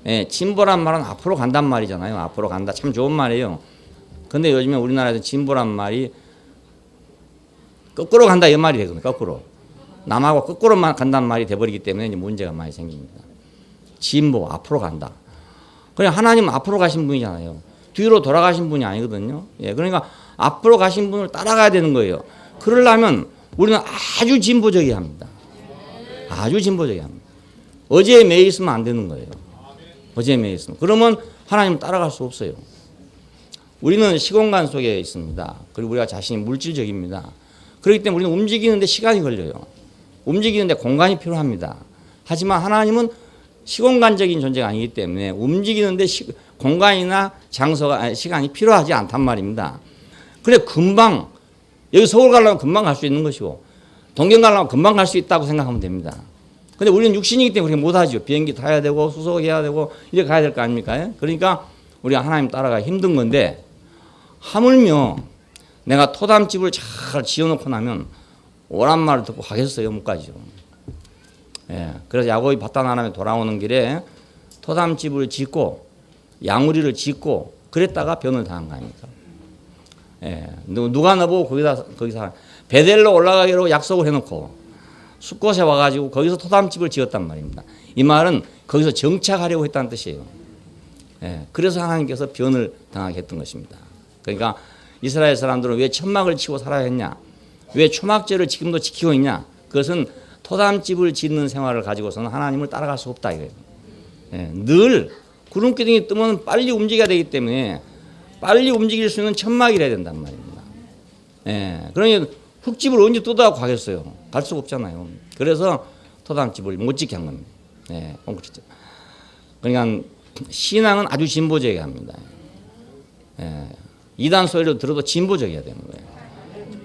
예, 진보란 말은 앞으로 간단 말이잖아요. 앞으로 간다 참 좋은 말이에요. 근데 요즘에 우리나라에서 진보란 말이 거꾸로 간다 이 말이 되거든요. 거꾸로. 남하고 거꾸로만 간다는 말이 돼버리기 때문에 이제 문제가 많이 생깁니다. 진보 앞으로 간다. 그냥 하나님은 앞으로 가신 분이잖아요. 뒤로 돌아가신 분이 아니거든요. 예, 그러니까 앞으로 가신 분을 따라가야 되는 거예요. 그러려면 우리는 아주 진보적이어야 합니다. 아주 진보적이어야 합니다. 어제에 매여 있으면 안 되는 거예요. 어제에 매여 있으면. 그러면 하나님은 따라갈 수 없어요. 우리는 시공간 속에 있습니다. 그리고 우리가 자신이 물질적입니다. 그렇기 때문에 우리는 움직이는데 시간이 걸려요. 움직이는데 공간이 필요합니다. 하지만 하나님은 시공간적인 존재가 아니기 때문에 움직이는데 공간이나 장소가 시간이 필요하지 않단 말입니다. 그래 금방 여기 서울 가려면 금방 갈 수 있는 것이고 동경 가려면 금방 갈 수 있다고 생각하면 됩니다. 근데 우리는 육신이기 때문에 그렇게 못하죠. 비행기 타야 되고 수속해야 되고 이렇게 가야 될 거 아닙니까? 그러니까 우리가 하나님 따라가기 힘든 건데 하물며 내가 토담집을 잘 지어놓고 나면 오란 말을 듣고 가겠어요? 못 가죠. 예, 그래서 야곱이 바다나람에 돌아오는 길에 토담집을 짓고 양우리를 짓고 그랬다가 변을 당한 거 아닙니까? 예, 누가 나보고 거기서 베델로 올라가기로 약속을 해놓고 숫곳에 와가지고 거기서 토담집을 지었단 말입니다. 이 말은 거기서 정착하려고 했다는 뜻이에요. 예, 그래서 하나님께서 변을 당하게 했던 것입니다. 그러니까 이스라엘 사람들은 왜 천막을 치고 살아야 했냐? 왜 초막제를 지금도 지키고 있냐? 그것은 토담집을 짓는 생활을 가지고서는 하나님을 따라갈 수 없다 이거예요. 예, 늘 구름기둥이 뜨면 빨리 움직여야 되기 때문에 빨리 움직일 수 있는 천막이라야 된단 말입니다. 예, 그러니 흙집을 언제 뜯어가고 가겠어요? 갈 수가 없잖아요. 그래서 토담집을 못 짓게 한 겁니다. 예, 그러니까 신앙은 아주 진보적이어야 합니다. 예, 이단 소리를 들어도 진보적이어야 되는 거예요.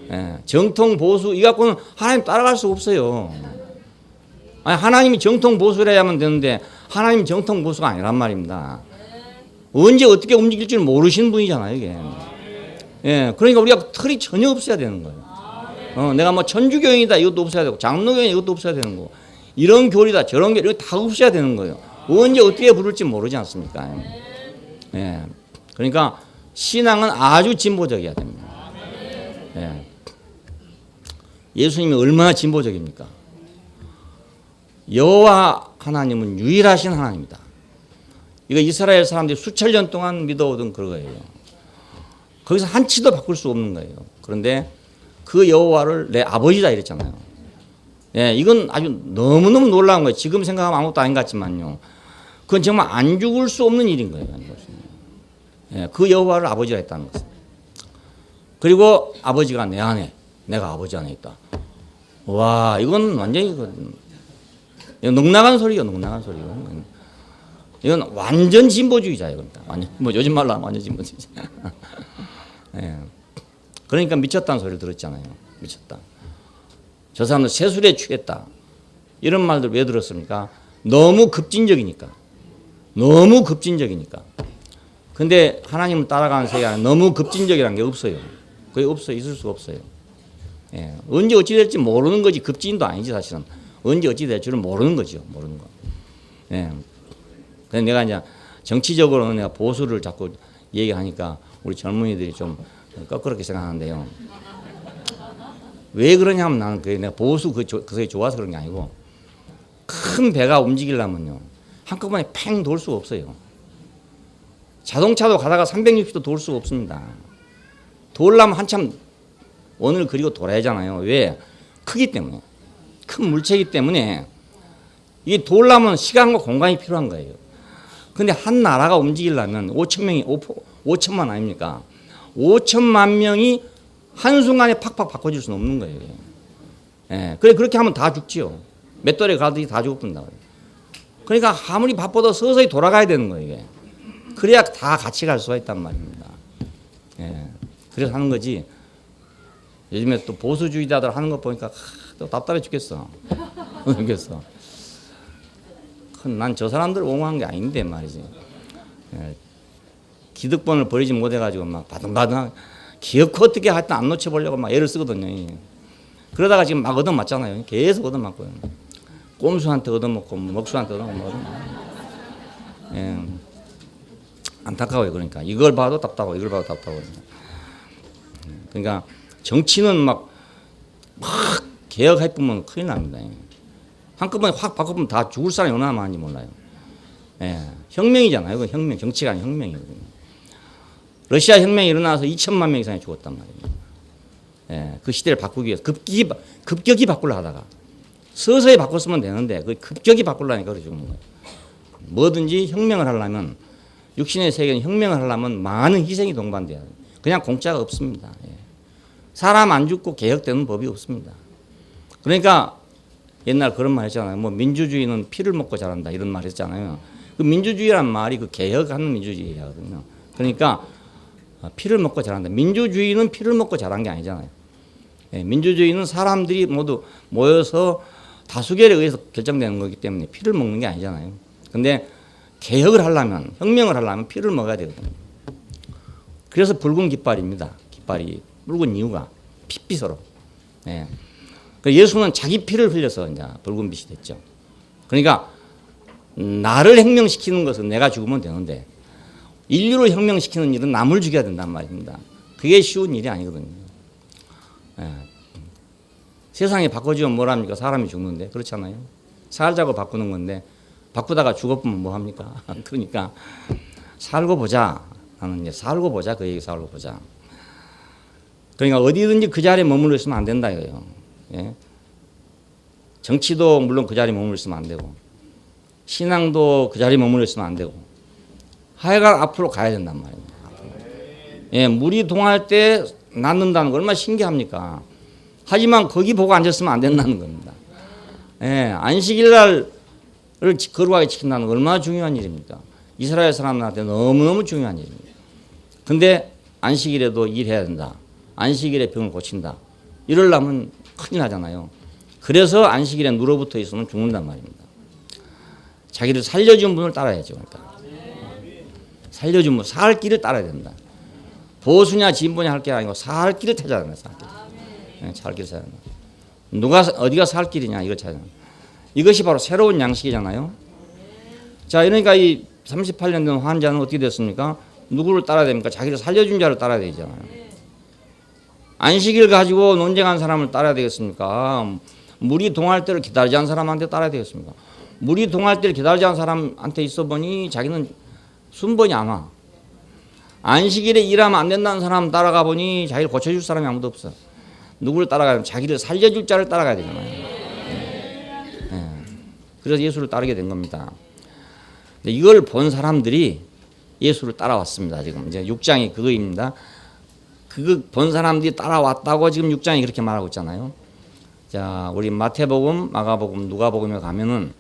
예, 정통 보수 이 갖고는 하나님 따라갈 수 없어요. 아니, 하나님이 정통 보수를 하면 되는데 하나님 정통 보수가 아니란 말입니다. 언제 어떻게 움직일 줄 모르시는 분이잖아요, 이게. 예, 그러니까 우리가 틀이 전혀 없어야 되는 거예요. 내가 뭐 천주교인이다 이것도 없어야 되고 장로교인 이것도 없어야 되는 거고 이런 교리다 저런 교리 이거 다 없어야 되는 거예요. 언제 어떻게 부를지 모르지 않습니까? 예, 그러니까 신앙은 아주 진보적이어야 됩니다. 예. 예수님이 얼마나 진보적입니까? 여호와 하나님은 유일하신 하나님이다. 이거 이스라엘 사람들이 수천 년 동안 믿어오던 그거예요. 거기서 한치도 바꿀 수 없는 거예요. 그런데 그 여호와를 내 아버지다 이랬잖아요. 예, 이건 아주 너무너무 놀라운 거예요. 지금 생각하면 아무것도 아닌 것 같지만요. 그건 정말 안 죽을 수 없는 일인 거예요. 예, 그 여호와를 아버지라 했다는 것은. 그리고 아버지가 내 안에, 내가 아버지 안에 있다. 와, 이건 완전히 이건 넉나간 소리요, 넉나간 소리요. 이건 완전 진보주의자예요. 그러니까 완전 뭐 요즘 말로 하면 완전 진보주의자. 예. 그러니까 미쳤다는 소리를 들었잖아요. 미쳤다. 저 사람은 세술에 취했다. 이런 말들 왜 들었습니까? 너무 급진적이니까. 너무 급진적이니까. 근데 하나님을 따라가는 세계 안에 너무 급진적이라는 게 없어요. 그게 없어요. 있을 수가 없어요. 예. 언제 어찌 될지 모르는 거지. 급진도 아니지 사실은. 언제 어찌 될 줄은 모르는 거죠. 모르는 거. 예. 그래서 내가 이제 정치적으로는 내가 보수를 자꾸 얘기하니까 우리 젊은이들이 좀 거꾸렇게 생각하는데요. 왜 그러냐면 나는 그게 내가 보수 그게 좋아서 그런 게 아니고 큰 배가 움직이려면요. 한꺼번에 팽 돌 수가 없어요. 자동차도 가다가 360도 돌 수가 없습니다. 돌려면 한참 원을 그리고 돌아야 하잖아요. 왜? 크기 때문에. 큰 물체이기 때문에 이게 돌려면 시간과 공간이 필요한 거예요. 근데 한 나라가 움직이려면 5천만 아닙니까? 5천만 명이 한순간에 팍팍 바꿔줄 수는 없는 거예요. 예. 그래, 그렇게 하면 다 죽지요. 맷돌에 가듯이 다 죽어본다. 그러니까 아무리 바빠도 서서히 돌아가야 되는 거예요. 이게. 그래야 다 같이 갈 수가 있단 말입니다. 예. 그래서 하는 거지. 요즘에 또 보수주의자들 하는 거 보니까 또 답답해 죽겠어. 죽겠어. 난 저 사람들 옹호한 게 아닌데 말이지. 예. 기득권을 버리지 못해가지고 막 바둥바둥 기어코 어떻게 하여튼 안 놓쳐보려고 막 애를 쓰거든요. 그러다가 지금 막 얻어맞잖아요. 계속 얻어맞고요. 꼼수한테 얻어먹고 먹수한테 얻어먹고. 예. 안타까워요. 그러니까 이걸 봐도 답답하고 이걸 봐도 답답하고. 그러니까 정치는 막 개혁할 뿐만 큰일 납니다. 한꺼번에 확 바꿔보면 다 죽을 사람이 얼마나 많은지 몰라요. 예. 혁명이잖아요. 그 혁명, 정치가 아닌 혁명이거든요. 러시아 혁명이 일어나서 2천만 명 이상이 죽었단 말이에요. 예. 그 시대를 바꾸기 위해서 급격히 바꾸려 하다가 서서히 바꿨으면 되는데 그 급격히 바꾸려니까 그래 죽는 거예요. 뭐든지 혁명을 하려면 육신의 세계는 혁명을 하려면 많은 희생이 동반돼야 돼요. 그냥 공짜가 없습니다. 예. 사람 안 죽고 개혁되는 법이 없습니다. 그러니까 옛날 그런 말 했잖아요. 뭐 민주주의는 피를 먹고 자란다 이런 말 했잖아요. 그 민주주의란 말이 그 개혁하는 민주주의거든요. 그러니까 피를 먹고 자란다. 민주주의는 피를 먹고 자란 게 아니잖아요. 예, 민주주의는 사람들이 모두 모여서 다수결에 의해서 결정되는 거기 때문에 피를 먹는 게 아니잖아요. 근데 개혁을 하려면 혁명을 하려면 피를 먹어야 되거든요. 그래서 붉은 깃발입니다. 깃발이 붉은 이유가 핏빛으로. 예. 예수는 자기 피를 흘려서 이제 붉은 빛이 됐죠. 그러니까 나를 혁명시키는 것은 내가 죽으면 되는데 인류를 혁명시키는 일은 남을 죽여야 된단 말입니다. 그게 쉬운 일이 아니거든요. 예. 세상이 바꿔지면 뭐랍니까? 사람이 죽는데 그렇잖아요. 살자고 바꾸는 건데 바꾸다가 죽어보면 뭐합니까? 그러니까 살고 보자. 나는 이제 살고 보자. 그 얘기 살고 보자. 그러니까 어디든지 그 자리에 머물러 있으면 안 된다 이거예요. 예? 정치도 물론 그 자리에 머물러 있으면 안 되고 신앙도 그 자리에 머물러 있으면 안 되고 하여간 앞으로 가야 된단 말입니다. 예, 물이 동할 때 낫는다는 거 얼마나 신기합니까? 하지만 거기 보고 앉았으면 안 된다는 겁니다. 예, 안식일 날을 거룩하게 지킨다는 거 얼마나 중요한 일입니까? 이스라엘 사람들한테 너무너무 중요한 일입니다. 근데 안식일에도 일해야 된다. 안식일에 병을 고친다. 이러려면 큰일 나잖아요. 그래서 안식일에 누워붙어 있으면 죽는단 말입니다. 자기를 살려준 분을 따라야죠. 그러니까. 살려준 분, 살 길을 따라야 된다. 보수냐 진보냐 할 게 아니고 살 길을 찾아야 된다. 살 길. 네, 살 길을 찾아야 된다. 누가 어디가 살 길이냐 이걸 찾아야 된다. 이것이 바로 새로운 양식이잖아요. 자, 그러니까 이 38년 된 환자는 어떻게 됐습니까? 누구를 따라야 됩니까? 자기를 살려준 자를 따라야 되잖아요. 안식일 가지고 논쟁한 사람을 따라야 되겠습니까? 물이 동할 때를 기다리지 않은 사람한테 따라야 되겠습니까? 물이 동할 때를 기다리지 않은 사람한테 있어 보니 자기는 순번이 안 와. 안식일에 일하면 안 된다는 사람 따라가 보니 자기를 고쳐줄 사람이 아무도 없어. 누구를 따라가면 자기를 살려줄 자를 따라가야 되잖아요. 네. 그래서 예수를 따르게 된 겁니다. 이걸 본 사람들이 예수를 따라왔습니다. 지금 이제 6장이 그거입니다. 그 본 사람들이 따라왔다고 지금 6장이 그렇게 말하고 있잖아요. 자, 우리 마태복음, 마가복음, 누가복음에 가면은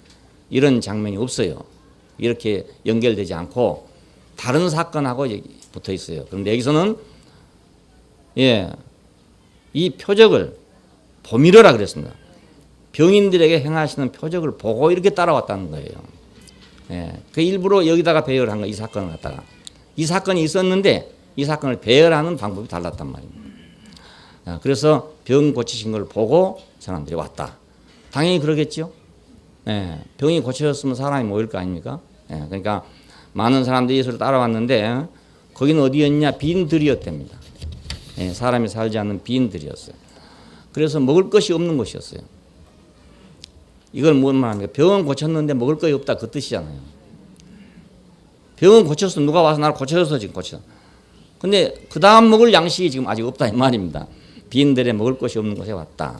이런 장면이 없어요. 이렇게 연결되지 않고 다른 사건하고 붙어 있어요. 그런데 여기서는 이 표적을 보미르라 그랬습니다. 병인들에게 행하시는 표적을 보고 이렇게 따라왔다는 거예요. 그 일부러 여기다가 배열을 한 거, 이 사건을 갖다가. 이 사건이 있었는데 이 사건을 배열하는 방법이 달랐단 말입니다. 그래서 병 고치신 걸 보고 사람들이 왔다. 당연히 그러겠죠. 병이 고쳐졌으면 사람이 모일 거 아닙니까? 그러니까 많은 사람들이 예수를 따라왔는데 거기는 어디였냐? 빈 들이었답니다. 사람이 살지 않는 빈 들이었어요. 그래서 먹을 것이 없는 곳이었어요. 이걸 뭔 말합니까? 병은 고쳤는데 먹을 것이 없다 그 뜻이잖아요. 병은 고쳤어. 누가 와서 나를 고쳐줘서 지금 고쳐. 근데 그 다음 먹을 양식이 지금 아직 없다 이 말입니다. 빈들에 먹을 것이 없는 곳에 왔다.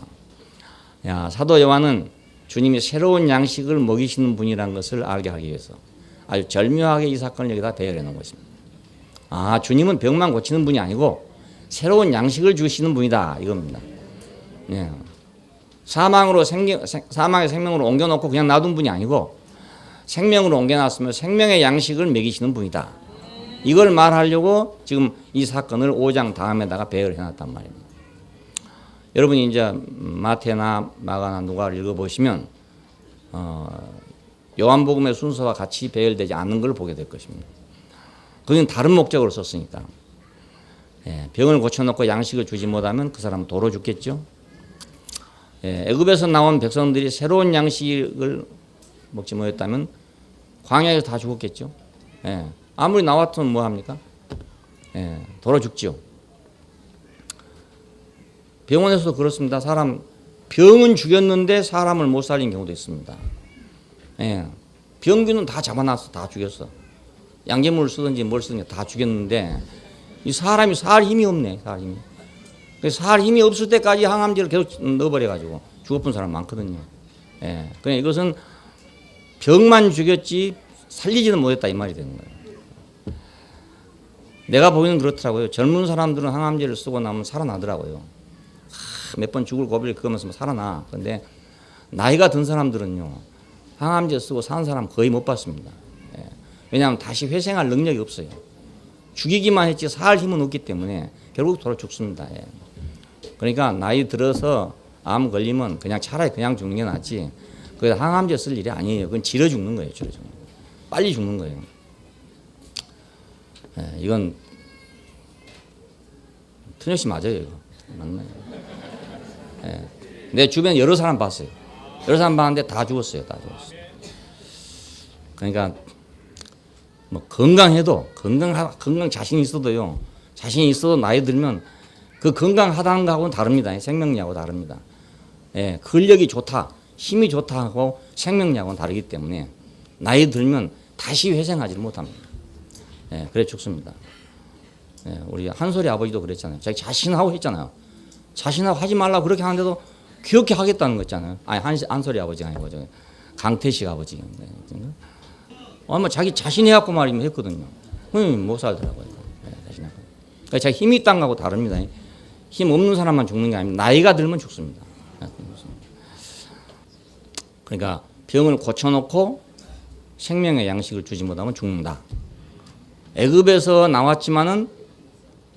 사도 요한은 주님이 새로운 양식을 먹이시는 분이라는 것을 알게 하기 위해서 아주 절묘하게 이 사건을 여기다 배열해 놓은 것입니다. 주님은 병만 고치는 분이 아니고 새로운 양식을 주시는 분이다 이겁니다. 사망의 생명으로 옮겨놓고 그냥 놔둔 분이 아니고 생명으로 옮겨놨으면 생명의 양식을 먹이시는 분이다. 이걸 말하려고 지금 이 사건을 5장 다음에다가 배열해 놨단 말입니다. 여러분이 이제 마태나 마가나 누가를 읽어보시면 요한복음의 순서와 같이 배열되지 않는 걸 보게 될 것입니다. 그건 다른 목적으로 썼으니까. 병을 고쳐놓고 양식을 주지 못하면 그 사람은 도로 죽겠죠. 애굽에서 나온 백성들이 새로운 양식을 먹지 못했다면 광야에서 다 죽었겠죠. 아무리 나왔으면 뭐 합니까? 도로 죽죠. 병원에서도 그렇습니다. 병은 죽였는데 사람을 못 살린 경우도 있습니다. 병균은 다 잡아놨어. 다 죽였어. 양제물을 쓰든지 뭘 쓰든지 다 죽였는데 이 사람이 살 힘이 없네. 살 힘이. 그래서 살 힘이 없을 때까지 항암제를 계속 넣어버려가지고 죽어본 사람 많거든요. 그러니까 이것은 병만 죽였지 살리지는 못했다 이 말이 되는 거예요. 내가 보기에는 그렇더라고요. 젊은 사람들은 항암제를 쓰고 나면 살아나더라고요. 몇 번 죽을 고비를 겪으면서 살아나. 그런데 나이가 든 사람들은요. 항암제 쓰고 사는 사람 거의 못 봤습니다. 왜냐하면 다시 회생할 능력이 없어요. 죽이기만 했지 살 힘은 없기 때문에 결국 돌아 죽습니다. 그러니까 나이 들어서 암 걸리면 그냥 차라리 그냥 죽는 게 낫지. 그 항암제 쓸 일이 아니에요. 그건 질어 죽는 거예요. 질어 죽는 거예요. 빨리 죽는 거예요. 이건 틀렸이 맞아요. 이거. 맞나요? 내 주변에 여러 사람 봤어요. 여러 사람 봤는데 다 죽었어요. 다 죽었어요. 그러니까 뭐 건강 자신 있어도요. 자신이 있어도 나이 들면 그 건강하다는 거하고는 다릅니다. 생명력하고 다릅니다. 근력이 좋다, 힘이 좋다 하고 생명력하고는 다르기 때문에 나이 들면 다시 회생하지 못합니다. 그래 죽습니다. 우리 한솔이 아버지도 그랬잖아요. 자기 자신하고 했잖아요. 자신하고 하지 말라고 그렇게 하는데도 그렇게 하겠다는 거 있잖아요. 아니 한솔이 아버지가 아니고 강태식 아버지. 아마 자기 자신이 해갖고 말이면 했거든요. 못 살더라고요. 그러니까 자기 힘이 있다는 거하고 다릅니다. 힘 없는 사람만 죽는 게 아닙니다. 나이가 들면 죽습니다. 그러니까 병을 고쳐놓고 생명의 양식을 주지 못하면 죽는다. 애굽에서 나왔지만은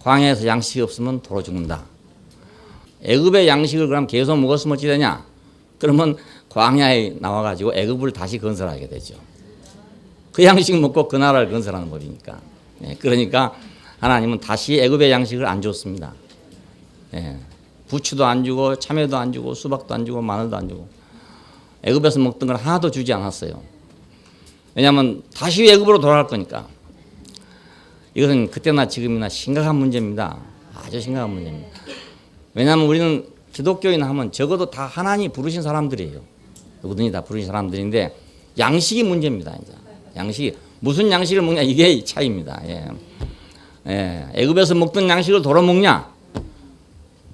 광야에서 양식이 없으면 도로 죽는다. 애굽의 양식을 그럼 계속 먹었으면 어찌 되냐? 그러면 광야에 나와가지고 애굽을 다시 건설하게 되죠. 그 양식 먹고 그 나라를 건설하는 법이니까. 그러니까 하나님은 다시 애굽의 양식을 안 줬습니다. 부추도 안 주고 참외도 안 주고 수박도 안 주고 마늘도 안 주고 애굽에서 먹던 걸 하나도 주지 않았어요. 왜냐하면 다시 애굽으로 돌아갈 거니까. 이것은 그때나 지금이나 심각한 문제입니다. 아주 심각한 문제입니다. 왜냐하면 우리는 기독교인 하면 적어도 다 하나님이 부르신 사람들이에요. 누구든지 다 부르신 사람들인데 양식이 문제입니다. 이제 양식이 무슨 양식을 먹냐 이게 차이입니다. 애굽에서 먹던 양식을 도로 먹냐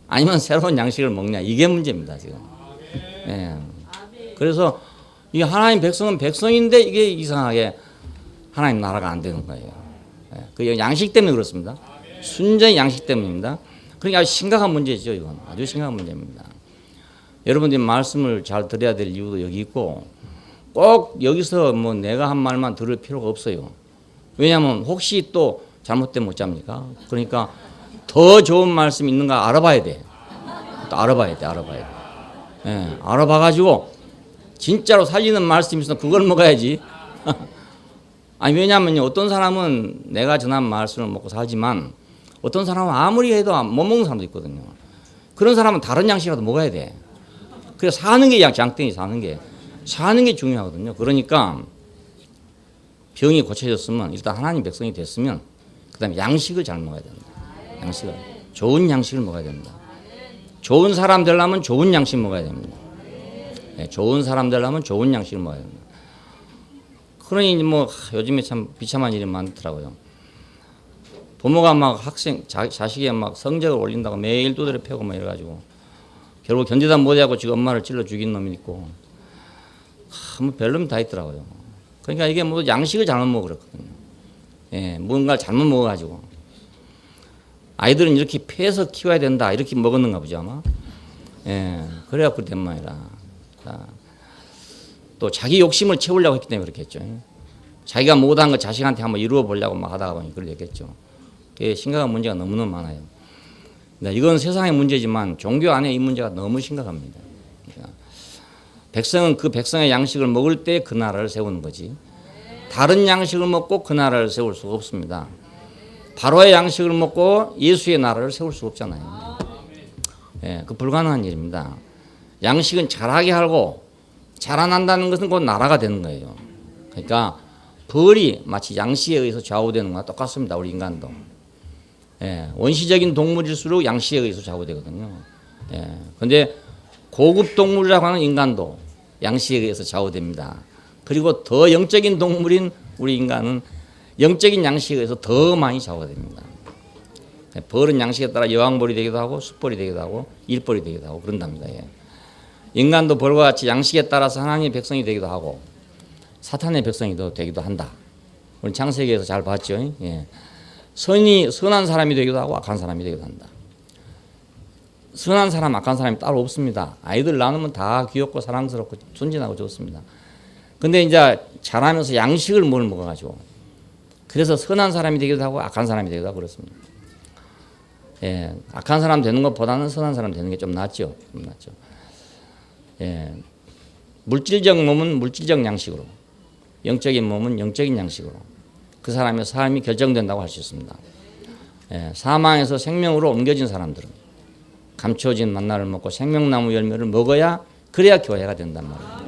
아니면 새로운 양식을 먹냐 이게 문제입니다 지금. 그래서 이 하나님 백성은 백성인데 이게 이상하게 하나님 나라가 안 되는 거예요. 그 양식 때문에 그렇습니다. 순전히 양식 때문입니다. 그러니까 아주 심각한 문제죠. 이건 아주 심각한 문제입니다. 여러분들이 말씀을 잘 들어야 될 이유도 여기 있고 꼭 여기서 뭐 내가 한 말만 들을 필요가 없어요. 왜냐하면 혹시 또 잘못되면 못 잡니까? 그러니까 더 좋은 말씀이 있는가 알아봐야 돼. 또 알아봐야 돼. 예, 알아봐가지고 진짜로 살리는 말씀이 있으면 그걸 먹어야지. 아니 왜냐하면요, 어떤 사람은 내가 전한 말씀을 먹고 살지만 어떤 사람은 아무리 해도 못 먹는 사람도 있거든요. 그런 사람은 다른 양식이라도 먹어야 돼. 그래서 사는 게 장땡이 사는 게 중요하거든요. 그러니까 병이 고쳐졌으면 일단 하나님 백성이 됐으면 그다음에 양식을 잘 먹어야 된다. 좋은 양식을 먹어야 된다. 좋은 사람 되려면 좋은 양식 먹어야 됩니다. 네, 좋은 사람 되려면 좋은 양식을 먹어야 됩니다. 그러니 뭐 요즘에 참 비참한 일이 많더라고요. 부모가 막 자식이 막 성적을 올린다고 매일 두드려 패고 막 이래가지고 결국 견디다 못하고 지금 엄마를 찔러 죽인 놈이 있고 뭐 별놈이 다 있더라고요. 그러니까 이게 뭐 양식을 잘못 먹어 그렇거든요. 예, 뭔가를 잘못 먹어가지고 아이들은 이렇게 패서 키워야 된다 이렇게 먹었는가 보죠 아마. 예, 그래야 그렇게 된 모양이라. 또 자기 욕심을 채우려고 했기 때문에 그렇겠죠. 자기가 못한 거 자식한테 한번 이루어 보려고 막 하다가 보니 그렇겠죠. 그게 심각한 문제가 너무너무 많아요. 이건 세상의 문제지만 종교 안에 이 문제가 너무 심각합니다. 백성은 그 백성의 양식을 먹을 때 그 나라를 세우는 거지. 다른 양식을 먹고 그 나라를 세울 수가 없습니다. 바로의 양식을 먹고 예수의 나라를 세울 수 없잖아요. 예, 그 불가능한 일입니다. 양식은 잘하게 하고 자라난다는 것은 곧 나라가 되는 거예요. 그러니까 벌이 마치 양식에 의해서 좌우되는 거와 똑같습니다. 우리 인간도. 예, 원시적인 동물일수록 양식에 의해서 좌우되거든요. 예, 근데 고급 동물이라고 하는 인간도 양식에 의해서 좌우됩니다. 그리고 더 영적인 동물인 우리 인간은 영적인 양식에 의해서 더 많이 좌우됩니다. 벌은 양식에 따라 여왕벌이 되기도 하고 숫벌이 되기도 하고 일벌이 되기도 하고 그런답니다. 예. 인간도 벌과 같이 양식에 따라서 하나님의 백성이 되기도 하고 사탄의 백성이 되기도 한다. 우리 창세기에서 잘 봤죠. 예. 선한 사람이 되기도 하고 악한 사람이 되기도 한다. 선한 사람, 악한 사람이 따로 없습니다. 아이들 낳으면 다 귀엽고 사랑스럽고 순진하고 좋습니다. 근데 이제 자라면서 양식을 뭘 먹어가지고 그래서 선한 사람이 되기도 하고 악한 사람이 되기도 하고 그렇습니다. 예, 악한 사람 되는 것보다는 선한 사람 되는 게 좀 낫죠. 예, 물질적 몸은 물질적 양식으로, 영적인 몸은 영적인 양식으로 그 사람의 삶이 결정된다고 할 수 있습니다. 예, 사망에서 생명으로 옮겨진 사람들은 감춰진 만나를 먹고 생명나무 열매를 먹어야 그래야 교회가 된단 말이에요.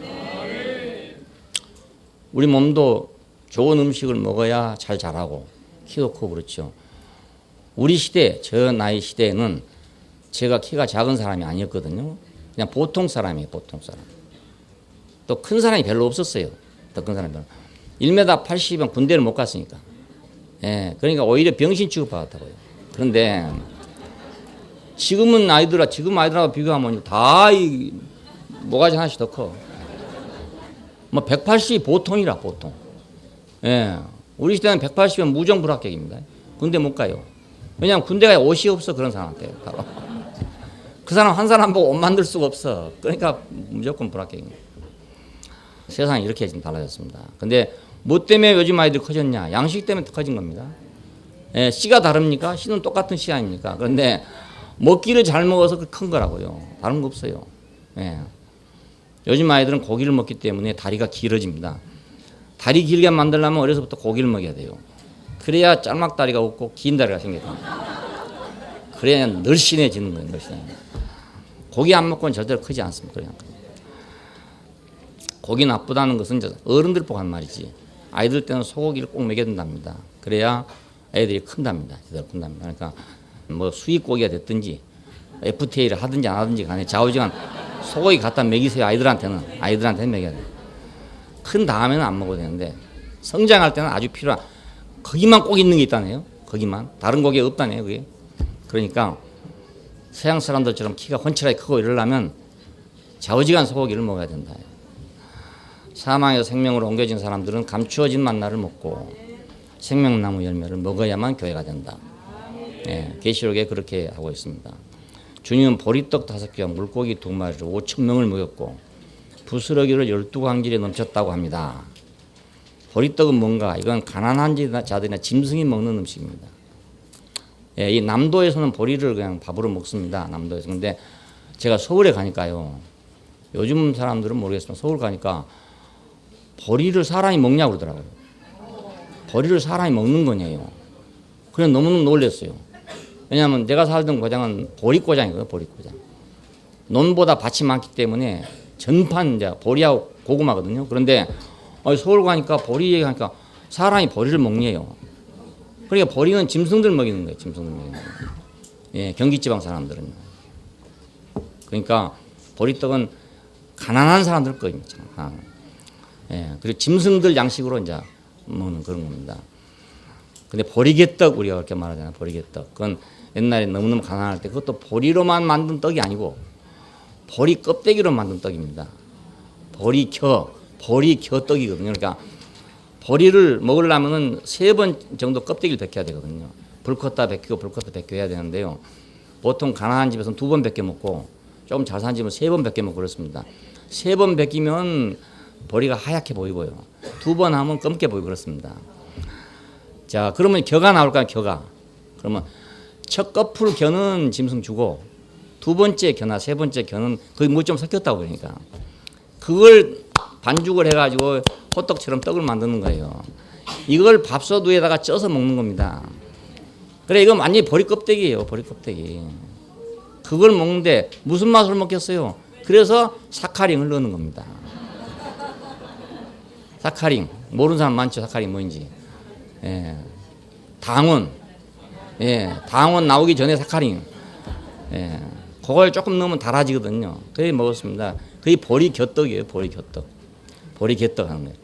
우리 몸도 좋은 음식을 먹어야 잘 자라고 키도 크고 그렇죠. 우리 시대, 저 나이 시대에는 제가 키가 작은 사람이 아니었거든요. 그냥 보통 사람이에요, 보통 사람. 또 큰 사람이 별로 없었어요. 더 큰 사람이 별로. 1m 80이면 군대를 못 갔으니까. 예, 그러니까 오히려 병신 취급받았다고요. 그런데 지금 아이들하고 비교하면 다 이 모가지 하나씩 더 커. 뭐 180이 보통이라 보통. 예, 우리 시대는 180이면 무정 불합격입니다. 군대 못 가요. 왜냐하면 군대가 옷이 없어 그런 사람한테. 바로. 그 사람 한 사람 보고 옷 만들 수가 없어. 그러니까 무조건 불합격입니다. 세상이 이렇게 지금 달라졌습니다. 근데 뭐 때문에 요즘 아이들이 커졌냐? 양식 때문에 커진 겁니다. 예, 씨가 다릅니까? 씨는 똑같은 씨 아닙니까? 그런데 먹기를 잘 먹어서 큰 거라고요. 다른 거 없어요. 예. 요즘 아이들은 고기를 먹기 때문에 다리가 길어집니다. 다리 길게 만들려면 어려서부터 고기를 먹여야 돼요. 그래야 짤막다리가 없고 긴 다리가 생깁니다. 그래야 늘씬해지는 거예요. 늘씬해. 고기 안 먹고는 절대로 크지 않습니다. 고기 나쁘다는 것은 이제 어른들 보고 한 말이지. 아이들 때는 소고기를 꼭 먹여야 된답니다. 그래야 애들이 큰답니다. 제대로 큰답니다. 그러니까 뭐 수입고기가 됐든지 FTA를 하든지 안 하든지 간에 좌우지간 소고기 갖다 먹이세요. 아이들한테는 먹여야 돼요. 큰 다음에는 안 먹어도 되는데 성장할 때는 아주 필요한 거기만 꼭 있는 게 있다네요. 거기만 다른 고기에 없다네요. 그게. 그러니까 서양 사람들처럼 키가 훤칠하게 크고 이러려면 좌우지간 소고기를 먹어야 된다. 사망에서 생명으로 옮겨진 사람들은 감추어진 만나를 먹고 생명나무 열매를 먹어야만 교회가 된다. 계시록에 그렇게 하고 있습니다. 주님은 보리떡 5개와 물고기 2마리로 5,000명을 먹였고 부스러기를 12광질에 넘쳤다고 합니다. 보리떡은 뭔가? 이건 가난한 자들이나 짐승이 먹는 음식입니다. 이 남도에서는 보리를 그냥 밥으로 먹습니다. 남도에서. 근데 제가 서울에 가니까요. 요즘 사람들은 모르겠지만 서울 가니까 보리를 사람이 먹냐고 그러더라고요. 보리를 사람이 먹는 거냐요. 그래서 너무너무 놀랐어요. 왜냐하면 내가 살던 고장은 보리고장이거든요. 보리고장. 논보다 밭이 많기 때문에 전판 이제 보리하고 고구마거든요. 그런데 서울 가니까 보리 얘기하니까 사람이 보리를 먹네요. 그러니까 보리는 짐승들 먹이는 거예요. 짐승들 먹이는 거예요. 경기지방 사람들은요. 그러니까 보리떡은 가난한 사람들 거입니다. 그리고 짐승들 양식으로 이제 먹는 그런 겁니다. 근데 보리개떡 우리가 그렇게 말하잖아요. 보리개떡. 그건 옛날에 너무너무 가난할 때 그것도 보리로만 만든 떡이 아니고 보리 껍데기로 만든 떡입니다. 보리겨 떡이거든요. 그러니까 보리를 먹으려면은 3번 정도 껍데기를 벗겨야 되거든요. 불 껐다 벗기고 불 껐다 벗겨 해야 되는데요. 보통 가난한 집에서는 2번 벗겨 먹고 조금 잘 사는 집은 3번 벗겨 먹고 그렇습니다. 3번 벗기면 보리가 하얗게 보이고요. 2번 하면 검게 보이고 그렇습니다. 자, 그러면 겨가 나올까요? 겨가. 그러면 첫 거풀 겨는 짐승 주고 2번째 겨나 3번째 겨는 거의 뭐 좀 섞였다고 그러니까 그걸 반죽을 해가지고 호떡처럼 떡을 만드는 거예요. 이걸 밥솥 위에다가 쪄서 먹는 겁니다. 그래, 이건 완전히 보리 껍데기예요. 보리 껍데기. 그걸 먹는데 무슨 맛으로 먹겠어요? 그래서 사카린을 넣는 겁니다. 사카린. 모르는 사람 많죠. 사카린 뭔지. 당원. 당원 나오기 전에 사카린. 그걸 조금 넣으면 달아지거든요. 그래 먹었습니다. 그게 보리 곁떡이에요. 보리 곁떡. 보리 곁떡 하는 거예요.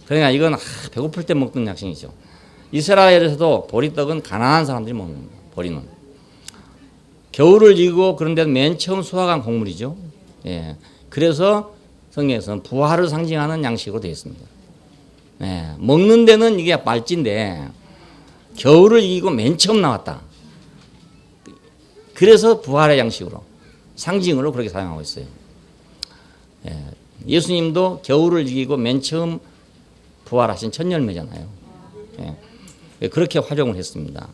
그러니까 이건 배고플 때 먹는 약식이죠. 이스라엘에서도 보리떡은 가난한 사람들이 먹는 겁니다. 보리는. 겨울을 이기고 그런데 맨 처음 수확한 곡물이죠. 그래서 성경에서는 부활을 상징하는 양식으로 되어 있습니다. 먹는 데는 이게 말찌인데 겨울을 이기고 맨 처음 나왔다. 그래서 부활의 양식으로 상징으로 그렇게 사용하고 있어요. 예수님도 겨울을 이기고 맨 처음 부활하신 첫 열매잖아요. 그렇게 활용을 했습니다.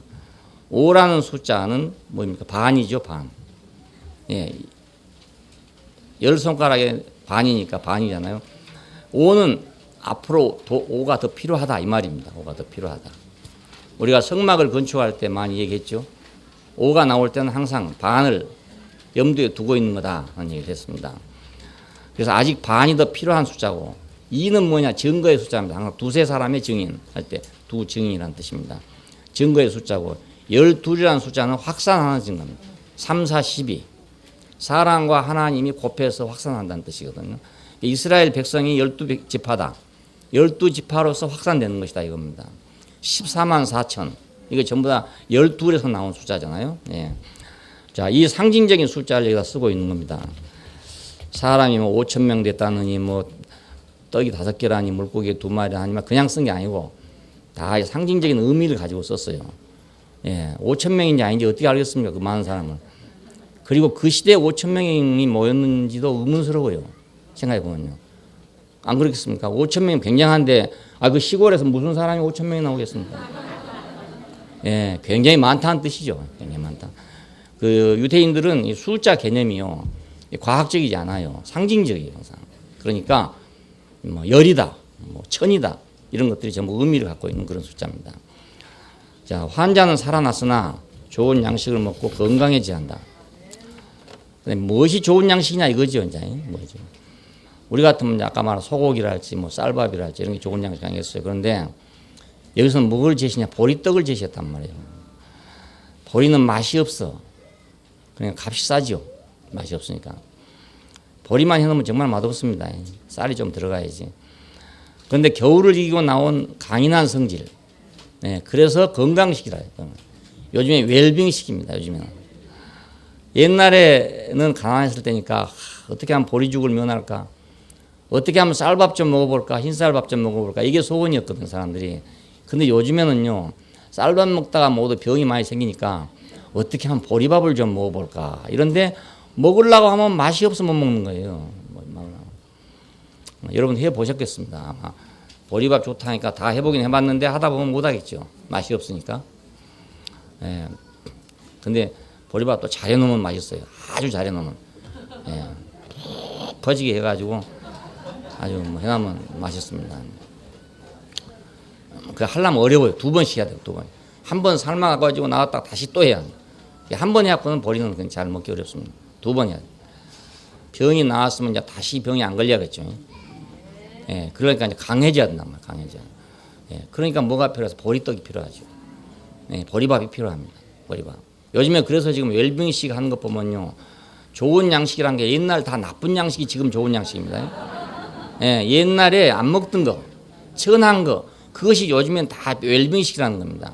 5라는 숫자는 뭡니까? 반이죠, 반. 10손가락에 반이니까 반이잖아요. 5는 앞으로 5가 더 필요하다 이 말입니다. 5가 더 필요하다. 우리가 성막을 건축할 때 많이 얘기했죠. 5가 나올 때는 항상 반을 염두에 두고 있는 거다 하는 얘기를 했습니다. 그래서 아직 반이 더 필요한 숫자고 2는 뭐냐? 증거의 숫자입니다. 항상 두세 사람의 증인 할 때 두 증인이라는 뜻입니다. 증거의 숫자고 12이라는 숫자는 확산하는 증거입니다. 3, 4, 12 사람과 하나님이 곱해서 확산한다는 뜻이거든요. 이스라엘 백성이 12지파다. 12지파로서 확산되는 것이다 이겁니다. 14만 4천 이거 전부 다 12에서 나온 숫자잖아요. 자, 이 상징적인 숫자를 여기다 쓰고 있는 겁니다. 사람이 뭐 5천 명 됐다느니 뭐 떡이 5개라니 물고기 2마리 아니면 그냥 쓴 게 아니고 다 상징적인 의미를 가지고 썼어요. 5천 명인지 아닌지 어떻게 알겠습니까? 그 많은 사람을. 그리고 그 시대에 5천 명이 모였는지도 의문스러워요. 생각해 보면요. 안 그렇겠습니까? 5천 명이 굉장한데 그 시골에서 무슨 사람이 5천 명이 나오겠습니까? 굉장히 많다는 뜻이죠. 굉장히 많다. 그 유대인들은 이 숫자 개념이요. 과학적이지 않아요. 상징적이에요, 항상. 그러니까 뭐 열이다, 뭐 천이다 이런 것들이 전부 의미를 갖고 있는 그런 숫자입니다. 자, 환자는 살아났으나 좋은 양식을 먹고 건강해져야 한다. 무엇이 좋은 양식이냐 이거죠, 이제 뭐죠? 우리 같으면 아까 말한 소고기랄지 뭐 쌀밥이랄지 이런 게 좋은 양식 아니겠어요? 그런데 여기서는 뭘 제시냐? 보리떡을 제시했단 말이에요. 보리는 맛이 없어. 그냥 값이 싸죠. 맛이 없으니까. 보리만 해놓으면 정말 맛없습니다. 쌀이 좀 들어가야지. 그런데 겨울을 이기고 나온 강인한 성질. 그래서 건강식이라 해요. 요즘에 웰빙식입니다. 요즘에는. 옛날에는 가난했을 때니까 어떻게 하면 보리죽을 면할까? 어떻게 하면 쌀밥 좀 먹어볼까? 흰쌀밥 좀 먹어볼까? 이게 소원이었거든 사람들이. 근데 요즘에는요. 쌀밥 먹다가 모두 병이 많이 생기니까 어떻게 하면 보리밥을 좀 먹어볼까. 이런데 먹으려고 하면 맛이 없어 못 먹는 거예요. 여러분 해보셨겠습니다. 아마 보리밥 좋다니까 다 해보긴 해봤는데 하다 보면 못하겠죠. 맛이 없으니까. 예. 근데 보리밥도 잘 해놓으면 맛있어요. 아주 잘 해놓으면. 예. 푹 퍼지게 해가지고 아주 뭐 해놓으면 맛있습니다. 그 하려면 어려워요. 2번씩 해야 돼요. 2번. 한 번 삶아가지고 나왔다가 다시 또 해야 돼요. 한 번 해갖고는 보리는 그냥 잘 먹기 어렵습니다. 2번 해야 돼요. 병이 나왔으면 이제 다시 병이 안 걸려야겠죠. 예. 그러니까 이제 강해져야 된단 말이에요. 강해져야. 예. 그러니까 뭐가 필요해서 보리떡이 필요하죠. 예. 보리밥이 필요합니다. 보리밥. 요즘에 그래서 지금 웰빙식 하는 것 보면요. 좋은 양식이란 게 옛날 다 나쁜 양식이 지금 좋은 양식입니다. 예. 옛날에 안 먹던 거, 천한 거, 그것이 요즘엔 다 웰빙식이라는 겁니다.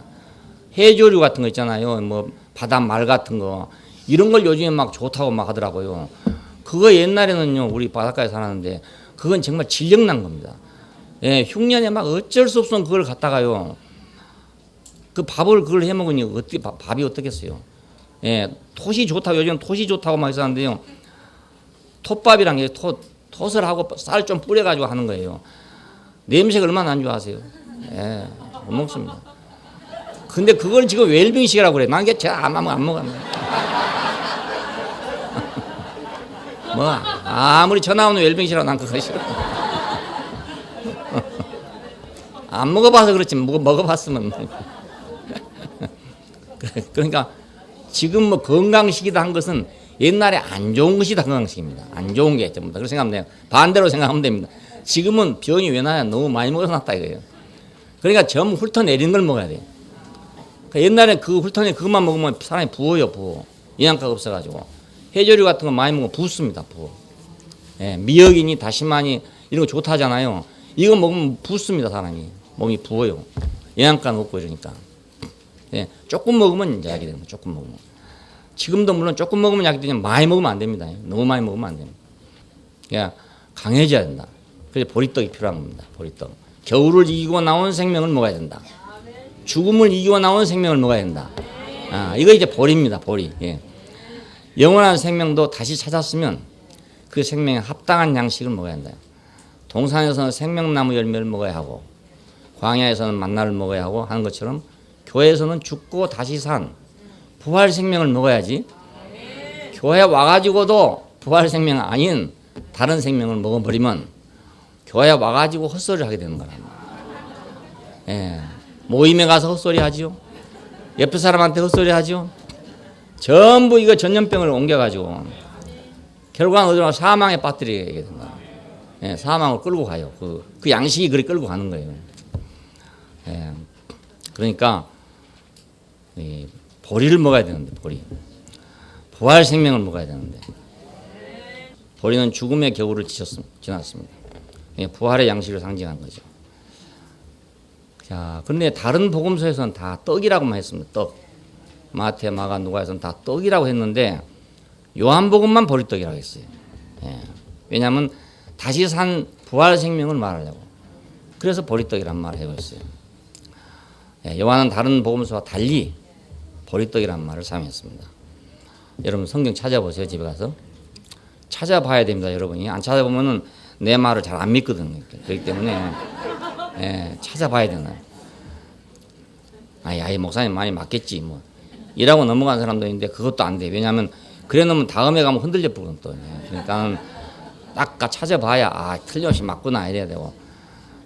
해조류 같은 거 있잖아요. 뭐 바닷말 같은 거 이런 걸 요즘에 막 좋다고 막 하더라고요. 그거 옛날에는요 우리 바닷가에 살았는데 그건 정말 질력난 겁니다. 예, 흉년에 막 어쩔 수 없으면 그걸 갖다가요. 그 밥을 그걸 해 먹으니 어떻게 밥이 어떻겠어요? 예, 톳이 좋다고 요즘 톳이 좋다고 막 했었는데요. 톳밥이란 게 톳을 하고 쌀 좀 뿌려가지고 하는 거예요. 냄새가 얼마나 안 좋아하세요? 예, 못 먹습니다. 근데 그걸 지금 웰빙식이라고 그래. 난 이게 안 먹어. 뭐 아무리 전화 오는 웰빙식이라고 난 그거 싫어. 안 먹어봐서 그렇지 먹어봤으면. 그러니까 지금 뭐 건강식이다 한 것은 옛날에 안 좋은 것이다 건강식입니다. 안 좋은 게 전부 다. 그렇게 생각하면 돼요. 반대로 생각하면 됩니다. 지금은 병이 왜 나냐 너무 많이 먹어서 났다 이거예요. 그러니까 전 훑어내린 걸 먹어야 돼요. 그러니까 옛날에 그 훑어내 그것만 먹으면 사람이 부어요 부어. 영양가가 없어가지고 해조류 같은 거 많이 먹으면 붓습니다 부어. 예, 미역이니 다시마니 이런 거 좋다 하잖아요. 이거 먹으면 붓습니다 사람이. 몸이 부어요. 영양가는 없고 이러니까. 예, 조금 먹으면 이제 약이 되는 거예요. 조금 먹으면. 지금도 물론 조금 먹으면 약이 되지만 많이 먹으면 안 됩니다. 너무 많이 먹으면 안 됩니다. 그러니까 강해져야 된다. 그래서 보리떡이 필요한 겁니다. 보리떡. 겨울을 이기고 나온 생명을 먹어야 된다. 죽음을 이기고 나온 생명을 먹어야 된다. 아, 이거 이제 보리입니다. 보리. 예. 영원한 생명도 다시 찾았으면 그 생명에 합당한 양식을 먹어야 한다. 동산에서는 생명나무 열매를 먹어야 하고 광야에서는 만나를 먹어야 하고 하는 것처럼 교회에서는 죽고 다시 산 부활 생명을 먹어야지. 교회 와가지고도 부활 생명 아닌 다른 생명을 먹어버리면 교회 와가지고 헛소리를 하게 되는 거랍니다. 예. 모임에 가서 헛소리 하지요. 옆에 사람한테 헛소리 하지요. 전부 이거 전염병을 옮겨가지고 결국은 어디로 사망에 빠뜨리게 된다. 예, 사망을 끌고 가요. 그 양식이 그렇게 끌고 가는 거예요. 예, 그러니까 보리를 먹어야 되는데 보리. 부활 생명을 먹어야 되는데 보리는 죽음의 겨울을 지났습니다. 예, 부활의 양식을 상징한 거죠. 자, 근데 다른 복음서에서는 다 떡이라고만 했습니다. 떡. 마태, 마가, 누가에서는 다 떡이라고 했는데 요한복음만 보리떡이라고 했어요. 예. 왜냐하면 다시 산 부활 생명을 말하려고. 그래서 보리떡이란 말을 해버렸어요. 예, 요한은 다른 복음서와 달리 보리떡이란 말을 사용했습니다. 여러분 성경 찾아보세요. 집에 가서. 찾아봐야 됩니다. 여러분이. 안 찾아보면은 내 말을 잘 안 믿거든요. 그렇기 때문에 예, 찾아봐야 되나요? 아이 목사님 많이 맞겠지 뭐 이라고 넘어간 사람도 있는데 그것도 안 돼. 왜냐하면 그래 놓으면 다음에 가면 흔들려 버리거든 또. 그러니까 딱 찾아봐야 틀림없이 맞구나 이래야 되고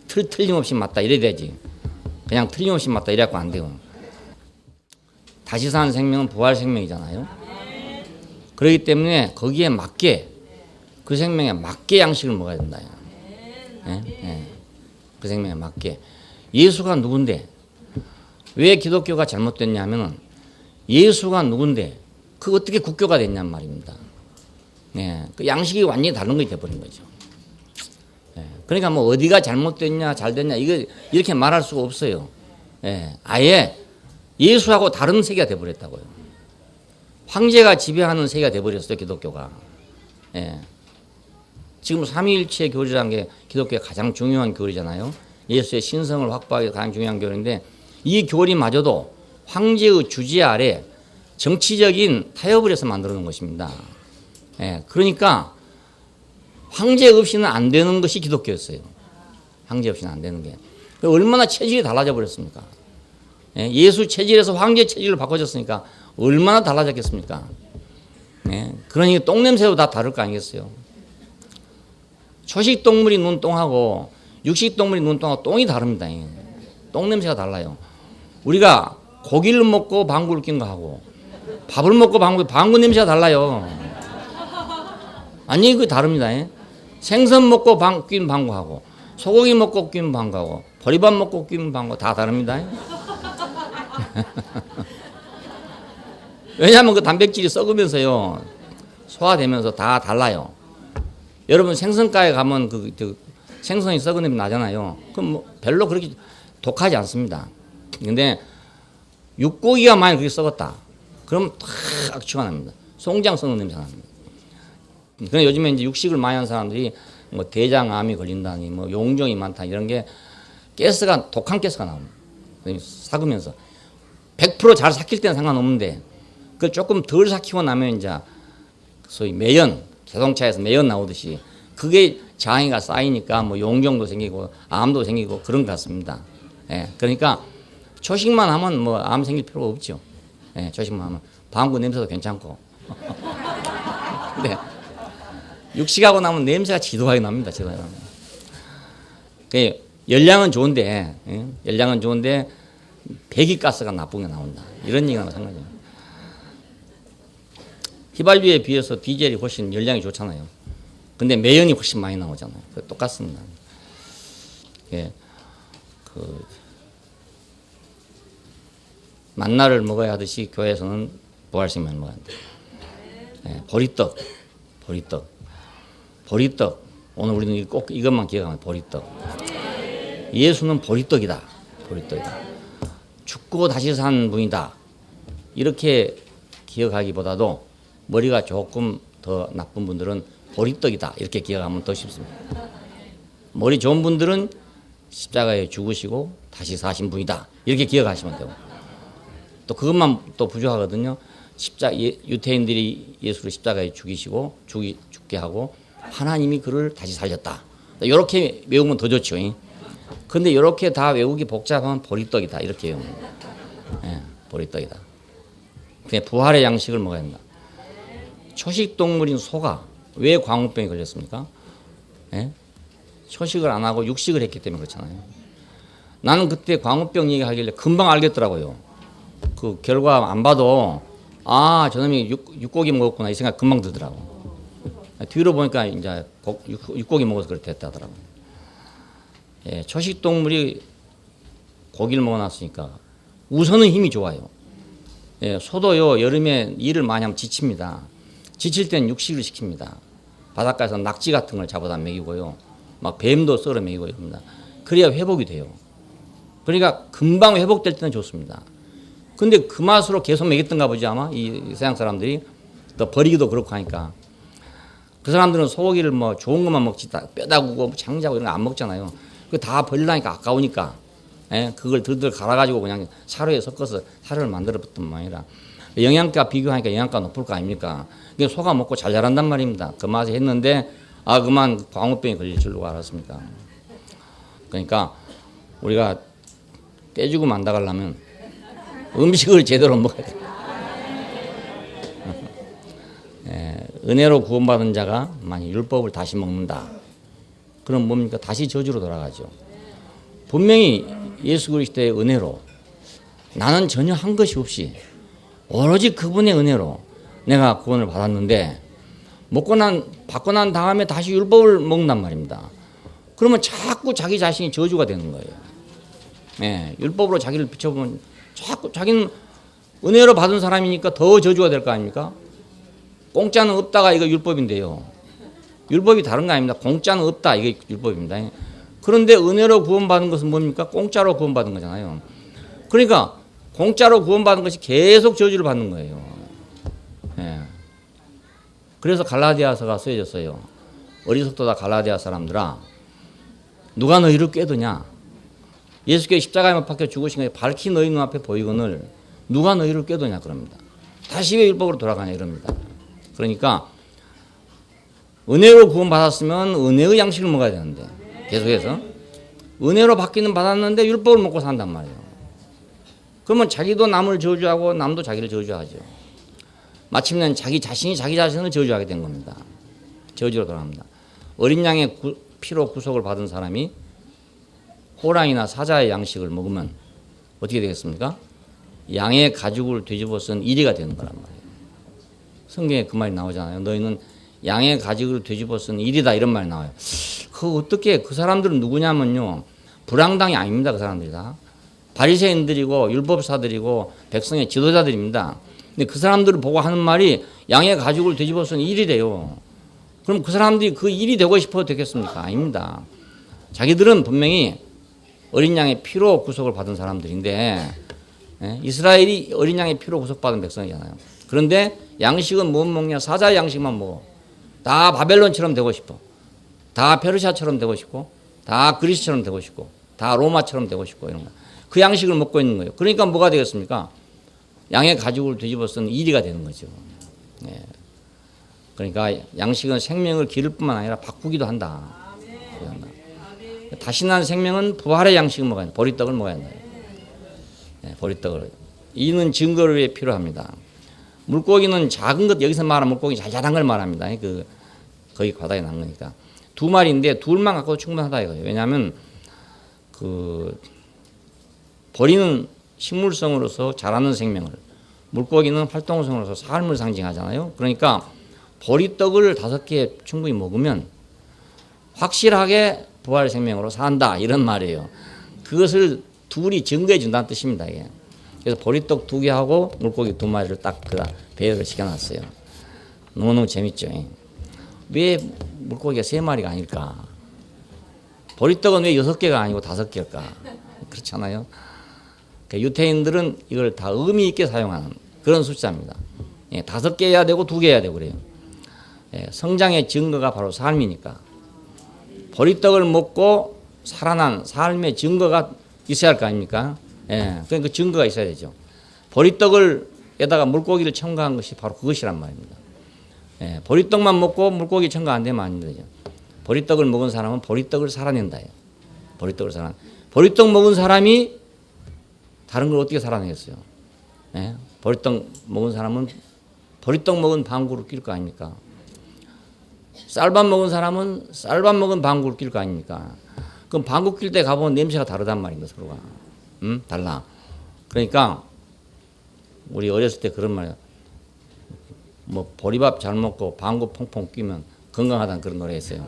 틀림없이 맞다 이래야 되지. 그냥 틀림없이 맞다 이래갖고 안 돼요. 다시 사는 생명은 부활 생명이잖아요. 그렇기 때문에 거기에 맞게 그 생명에 맞게 양식을 먹어야 된다. 예? 예. 그 생명에 맞게. 예수가 누군데? 왜 기독교가 잘못됐냐면은 예수가 누군데? 그 어떻게 국교가 됐냔 말입니다. 예. 그 양식이 완전히 다른 것이 돼버린 거죠. 예. 그러니까 뭐 어디가 잘못됐냐, 잘 됐냐, 이거 이렇게 말할 수가 없어요. 예. 아예 예수하고 다른 세계가 돼버렸다고요. 황제가 지배하는 세계가 돼버렸어요, 기독교가. 예. 지금 삼위일체 교리라는 게 기독교의 가장 중요한 교리잖아요. 예수의 신성을 확보하기 가장 중요한 교리인데 이 교리마저도 황제의 주재 아래 정치적인 타협을 해서 만들어 놓은 것입니다. 예, 그러니까 황제 없이는 안 되는 것이 기독교였어요. 황제 없이는 안 되는 게. 얼마나 체질이 달라져 버렸습니까? 예, 예수 체질에서 황제 체질로 바꿔졌으니까 얼마나 달라졌겠습니까? 예, 그러니 똥냄새도 다 다를 거 아니겠어요? 초식 동물이 눈똥하고 육식 동물이 눈똥하고 똥이 다릅니다. 똥냄새가 달라요. 우리가 고기를 먹고 방구를 낀 거하고 밥을 먹고 방구 냄새가 달라요. 아니, 그 다릅니다. 생선 먹고 낀 방구하고 소고기 먹고 낀 방구하고 보리밥 먹고 낀 방구 다 다릅니다. 왜냐하면 그 단백질이 썩으면서요 소화되면서 다 달라요. 여러분 생선가에 가면 그 생선이 썩은 냄새 나잖아요. 그럼 뭐 별로 그렇게 독하지 않습니다. 근데 육고기가 많이 그렇게 썩었다. 그럼 탁 악취가 납니다. 송장 썩는 냄새 납니다. 그래서 요즘에 이제 육식을 많이 하는 사람들이 뭐 대장암이 걸린다니 뭐 용종이 많다 이런 게 가스가 독한 가스가 나옵니다. 삭으면서 100% 잘 삭힐 때는 상관없는데 그 조금 덜 삭히고 나면 이제 소위 매연 자동차에서 매연 나오듯이 그게 장애가 쌓이니까 뭐 용종도 생기고 암도 생기고 그런 것 같습니다. 예, 그러니까 초식만 하면 뭐 암 생길 필요가 없죠. 예, 초식만 하면 방구 냄새도 괜찮고. 근데 육식하고 나면 냄새가 지독하게 납니다. 지독하게 납니다. 열량은 좋은데, 예? 열량은 좋은데 배기가스가 나쁜 게 나온다. 이런 얘기가 마찬가지예요. 휘발유에 비해서 디젤이 훨씬 열량이 좋잖아요. 근데 매연이 훨씬 많이 나오잖아요. 똑같습니다. 예, 만나를 먹어야 하듯이 교회에서는 부활식만 먹어야 한다. 예, 보리떡. 오늘 우리는 꼭 이것만 기억하면 보리떡. 예수는 보리떡이다. 죽고 다시 산 분이다. 이렇게 기억하기보다도 머리가 조금 더 나쁜 분들은 보리떡이다. 이렇게 기억하면 더 쉽습니다. 머리 좋은 분들은 십자가에 죽으시고 다시 사신 분이다. 이렇게 기억하시면 되고. 또 그것만 또 부족하거든요. 유태인들이 예수를 십자가에 죽게 하고 하나님이 그를 다시 살렸다. 이렇게 외우면 더 좋죠. 근데 이렇게 다 외우기 복잡하면 보리떡이다. 이렇게 외우면 예, 보리떡이다. 그냥 부활의 양식을 먹어야 된다. 초식 동물인 소가 왜 광우병에 걸렸습니까? 예? 초식을 안 하고 육식을 했기 때문에 그렇잖아요. 나는 그때 광우병 얘기하길래 금방 알겠더라고요. 그 결과 안 봐도 저놈이 육고기 먹었구나 이 생각 금방 들더라고. 뒤로 보니까 이제 육고기 먹어서 그렇게 됐다더라고. 예, 초식 동물이 고기를 먹어놨으니까 우선은 힘이 좋아요. 예, 소도요 여름에 일을 많이 하면 지칩니다. 지칠 땐 육식을 시킵니다. 바닷가에서 낙지 같은 걸 잡아다 먹이고요. 막 뱀도 썰어 먹이고 이럽니다. 그래야 회복이 돼요. 그러니까 금방 회복될 때는 좋습니다. 근데 그 맛으로 계속 먹였던가 보지 아마 이 서양 사람들이 또 버리기도 그렇고 하니까 그 사람들은 소고기를 뭐 좋은 것만 먹지 뼈다구고 장자고 이런 거 안 먹잖아요. 그 다 버리려니까 아까우니까 예? 그걸 들들 갈아가지고 그냥 사료에 섞어서 사료를 만들었던 모양이라 영양가 비교하니까 영양가 높을 거 아닙니까? 이게 소가 먹고 잘 자란단 말입니다. 그 맛에 했는데 그만 광우병이 걸릴 줄로 알았습니까? 그러니까 우리가 떼주고 만다 가려면 음식을 제대로 먹어야 돼요. 예, 은혜로 구원받은 자가 만약 율법을 다시 먹는다. 그럼 뭡니까? 다시 저주로 돌아가죠. 분명히 예수 그리스도의 은혜로 나는 전혀 한 것이 없이 오로지 그분의 은혜로 내가 구원을 받았는데 받고 난 다음에 다시 율법을 먹는단 말입니다. 그러면 자꾸 자기 자신이 저주가 되는 거예요. 예, 율법으로 자기를 비춰보면 자꾸 자기는 은혜로 받은 사람이니까 더 저주가 될 거 아닙니까? 공짜는 없다가 이거 율법인데요. 율법이 다른 거 아닙니다. 공짜는 없다 이게 율법입니다. 그런데 은혜로 구원받은 것은 뭡니까? 공짜로 구원받은 거잖아요. 그러니까 공짜로 구원받은 것이 계속 저주를 받는 거예요. 예. 그래서 갈라디아서가 쓰여졌어요. 어리석도다 갈라디아 사람들아, 누가 너희를 꾀드냐? 예수께서 십자가에 못 박혀 죽으신 게 밝히 너희 눈앞에 보이거늘 누가 너희를 꾀도냐 그럽니다. 다시 왜 율법으로 돌아가냐 이럽니다. 그러니까 은혜로 구원받았으면 은혜의 양식을 먹어야 되는데 계속해서 은혜로 받기는 받았는데 율법을 먹고 산단 말이에요. 그러면 자기도 남을 저주하고 남도 자기를 저주하죠. 마침내 자기 자신이 자기 자신을 저주하게 된 겁니다. 저주로 돌아갑니다. 어린 양의 피로 구속을 받은 사람이 호랑이나 사자의 양식을 먹으면 어떻게 되겠습니까? 양의 가죽을 뒤집어 쓴 이리가 되는 거란 말이에요. 성경에 그 말이 나오잖아요. 너희는 양의 가죽을 뒤집어 쓴 이리다 이런 말이 나와요. 어떻게 그 사람들은 누구냐면요. 불황당이 아닙니다. 그 사람들이 다. 바리새인들이고 율법사들이고 백성의 지도자들입니다. 근데 그 사람들을 보고 하는 말이 양의 가죽을 뒤집어 쓴 일이래요. 그럼 그 사람들이 그 일이 되고 싶어도 되겠습니까? 아닙니다. 자기들은 분명히 어린 양의 피로 구속을 받은 사람들인데 이스라엘이 어린 양의 피로 구속받은 백성이잖아요. 그런데 양식은 못 먹냐? 사자의 양식만 먹어. 다 바벨론처럼 되고 싶어. 다 페르시아처럼 되고 싶고 다 그리스처럼 되고 싶고 다 로마처럼 되고 싶고 이런 거. 그 양식을 먹고 있는 거예요. 그러니까 뭐가 되겠습니까? 양의 가죽을 뒤집어 쓴 이리가 되는 거죠. 예. 그러니까 양식은 생명을 기를 뿐만 아니라 바꾸기도 한다. 다시 난 생명은 부활의 양식을 먹어야 한다. 보리떡을 먹어야 한다. 예, 보리떡을. 이는 증거를 위해 필요합니다. 물고기는 작은 것, 여기서 말하는 물고기 자잘한 걸 말합니다. 거기 바다에 난 거니까. 두 마리인데 둘만 갖고도 충분하다 이거예요. 왜냐하면 보리는 식물성으로서 자라는 생명을, 물고기는 활동성으로서 삶을 상징하잖아요. 그러니까 보리떡을 5개 충분히 먹으면 확실하게 부활 생명으로 산다 이런 말이에요. 그것을 둘이 증거해 준다는 뜻입니다. 이게. 그래서 보리떡 2개 하고 물고기 2마리를 딱 배열을 시켜놨어요. 너무너무 재밌죠. 왜 물고기가 3마리가 아닐까? 보리떡은 왜 6개가 아니고 5개일까? 그렇잖아요. 유태인들은 이걸 다 의미 있게 사용하는 그런 숫자입니다. 5개 해야 되고 2개 해야 되고 그래요. 성장의 증거가 바로 삶이니까. 보리떡을 먹고 살아난 삶의 증거가 있어야 할 거 아닙니까? 그러니까 그 증거가 있어야 되죠. 보리떡에다가 물고기를 첨가한 것이 바로 그것이란 말입니다. 보리떡만 먹고 물고기 첨가 안 되면 안 되죠. 보리떡을 먹은 사람은 보리떡을 살아낸다. 보리떡 먹은 사람이 다른 걸 어떻게 살아내겠어요? 보리떡 먹은 사람은 보리떡 먹은 방구를 낄 거 아닙니까? 쌀밥 먹은 사람은 쌀밥 먹은 방구를 낄 거 아닙니까? 그럼 방구 낄 때 가보면 냄새가 다르단 말입니다, 서로가. 달라. 그러니까 우리 어렸을 때 그런 말이야. 뭐 보리밥 잘 먹고 방구 퐁퐁 끼면 건강하다는 그런 노래였어요.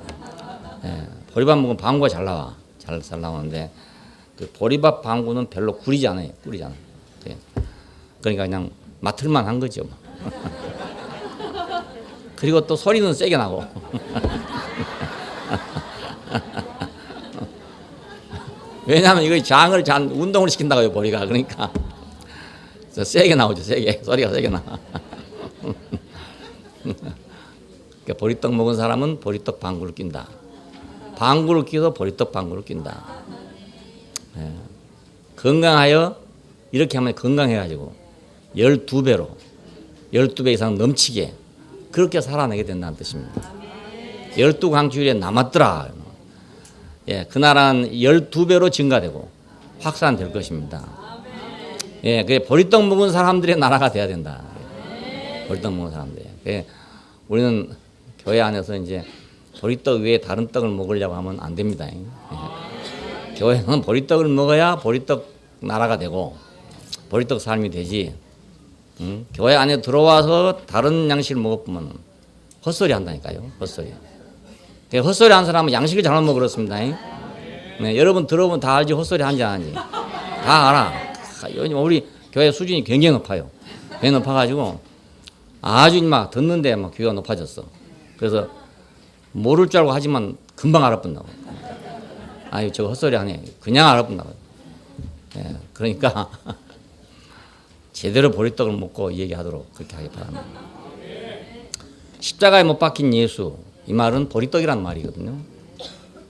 보리밥 먹으면 방구가 잘 나와. 잘 나오는데 그 보리밥 방구는 별로 꿀이지 않아요. 그러니까 그냥 맡을만 한 거죠. 그리고 또 소리는 세게 나고. 왜냐하면 이거 장을 운동을 시킨다고요, 보리가. 그러니까 세게 나오죠, 소리가 세게 나. 그러니까 보리떡 먹은 사람은 보리떡 방구를 낀다. 방구를 끼도 보리떡 방구를 낀다. 건강하여 이렇게 하면 건강해가지고 12배 이상 넘치게 그렇게 살아내게 된다는 뜻입니다. 12강주일에 남았더라. 그 나라는 12배로 증가되고 확산될 것입니다. 그 보리떡 먹은 사람들의 나라가 돼야 된다. 보리떡 먹은 사람들. 우리는 교회 안에서 이제 보리떡 외에 다른 떡을 먹으려고 하면 안 됩니다. 교회는 보리떡을 먹어야 보리떡 나라가 되고 보리떡 삶이 되지. 교회 안에 들어와서 다른 양식을 먹어보면 헛소리 한다니까요. 헛소리 하는 사람은 양식을 잘못 먹어 그렇습니다. 여러분 들어보면 다 알지 헛소리 하는지 안 하는지. 다 알아. 우리 교회 수준이 굉장히 높아요. 굉장히 높아가지고 아주 막 듣는데 막 귀가 높아졌어. 그래서 모를 줄 알고 하지만 금방 알아본다고. 아유 저거 헛소리 하네. 그냥 알아본다고. 그러니까 제대로 보리떡을 먹고 얘기하도록 그렇게 하기 바랍니다. 십자가에 못 박힌 예수, 이 말은 보리떡이란 말이거든요.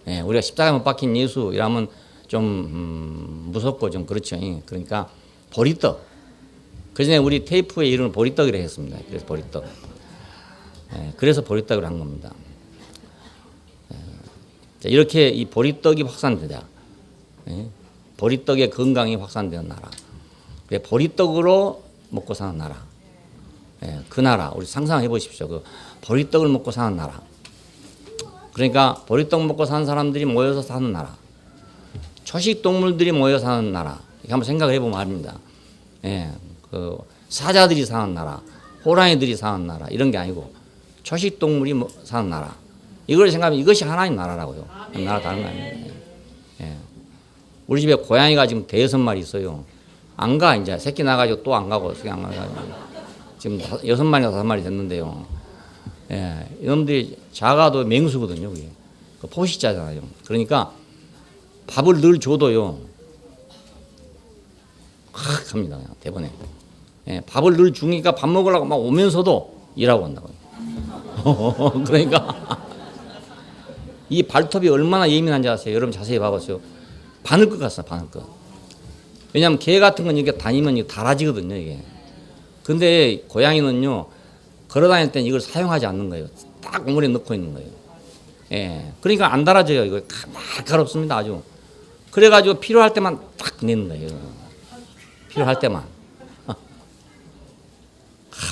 우리가 십자가에 못 박힌 예수 이라면 좀 무섭고 좀 그렇죠. 그러니까 보리떡. 그전에 우리 테이프의 이름을 보리떡이라 했습니다. 그래서 보리떡. 그래서 보리떡을 한 겁니다. 자, 이렇게 이 보리떡이 확산되자. 보리떡의 건강이 확산되는 나라. 보리떡으로 먹고 사는 나라. 그 나라 우리 상상해 보십시오. 그 보리떡을 먹고 사는 나라. 그러니까 보리떡 먹고 사는 사람들이 모여서 사는 나라. 초식 동물들이 모여 사는 나라. 이렇게 한번 생각을 해보면 압니다. 그 사자들이 사는 나라, 호랑이들이 사는 나라 이런 게 아니고 초식 동물이 사는 나라. 이걸 생각하면 이것이 하나님 나라라고요. 나라 다른 거 아닙니다. 우리 집에 고양이가 지금 5마리 있어요. 안 가, 이제. 새끼 나가지고 또 안 가고, 새끼 안 가가지고. 지금 6마리나 5마리 됐는데요. 이놈들이 작아도 맹수거든요, 그게. 포식자잖아요. 그러니까 밥을 늘 줘도요, 확 합니다, 그냥, 대본에. 밥을 늘 주니까 밥 먹으려고 막 오면서도 일하고 온다고요. 그러니까 이 발톱이 얼마나 예민한지 아세요? 여러분 자세히 봐보세요. 바늘 것 같아요, 바늘 것. 왜냐하면 개 같은 건 이렇게 다니면 이게 달아지거든요, 이게. 근데 고양이는요, 걸어 다닐 때는 이걸 사용하지 않는 거예요. 딱 우물에 넣고 있는 거예요. 그러니까 안 달아져요. 이거 날카롭습니다, 아주. 그래가지고 필요할 때만 딱 내는 거예요. 필요할 때만.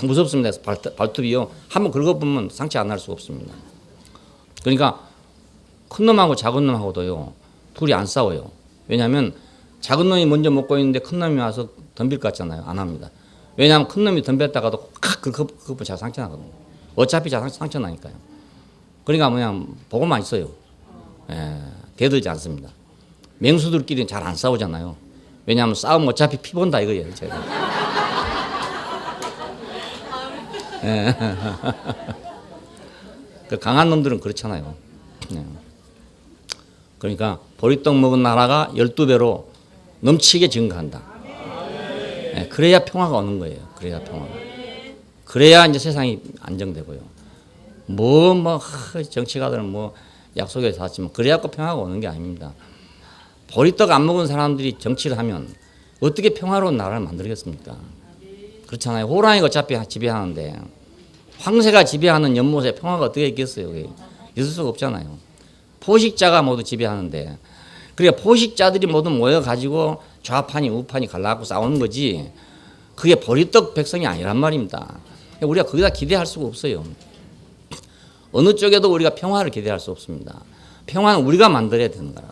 무섭습니다. 발톱이요. 한번 긁어보면 상처 안 날 수가 없습니다. 그러니까 큰 놈하고 작은 놈하고도요, 둘이 안 싸워요. 왜냐하면 작은 놈이 먼저 먹고 있는데 큰 놈이 와서 덤빌 것 같잖아요. 안 합니다. 왜냐하면 큰 놈이 덤볐다가도 긁으면 잘 상처 나거든요. 어차피 잘 상처 나니까요. 그러니까 그냥 보고만 있어요. 대들지 않습니다. 맹수들끼리는 잘 안 싸우잖아요. 왜냐하면 싸우면 어차피 피 본다 이거예요. 그 강한 놈들은 그렇잖아요. 그러니까 보리떡 먹은 나라가 12배로 넘치게 증가한다. 그래야 평화가 오는 거예요. 그래야 평화가. 그래야 이제 세상이 안정되고요. 정치가들은 약속해서 하지만 그래야 평화가 오는 게 아닙니다. 보리떡 안 먹은 사람들이 정치를 하면 어떻게 평화로운 나라를 만들겠습니까? 그렇잖아요. 호랑이가 어차피 지배하는데 황새가 지배하는 연못에 평화가 어떻게 있겠어요? 있을 수가 없잖아요. 포식자가 모두 지배하는데 그러니까 포식자들이 모두 모여가지고 좌판이 우판이 갈라갖고 싸우는 거지 그게 보리떡 백성이 아니란 말입니다. 우리가 거기다 기대할 수가 없어요. 어느 쪽에도 우리가 평화를 기대할 수 없습니다. 평화는 우리가 만들어야 되는 거라.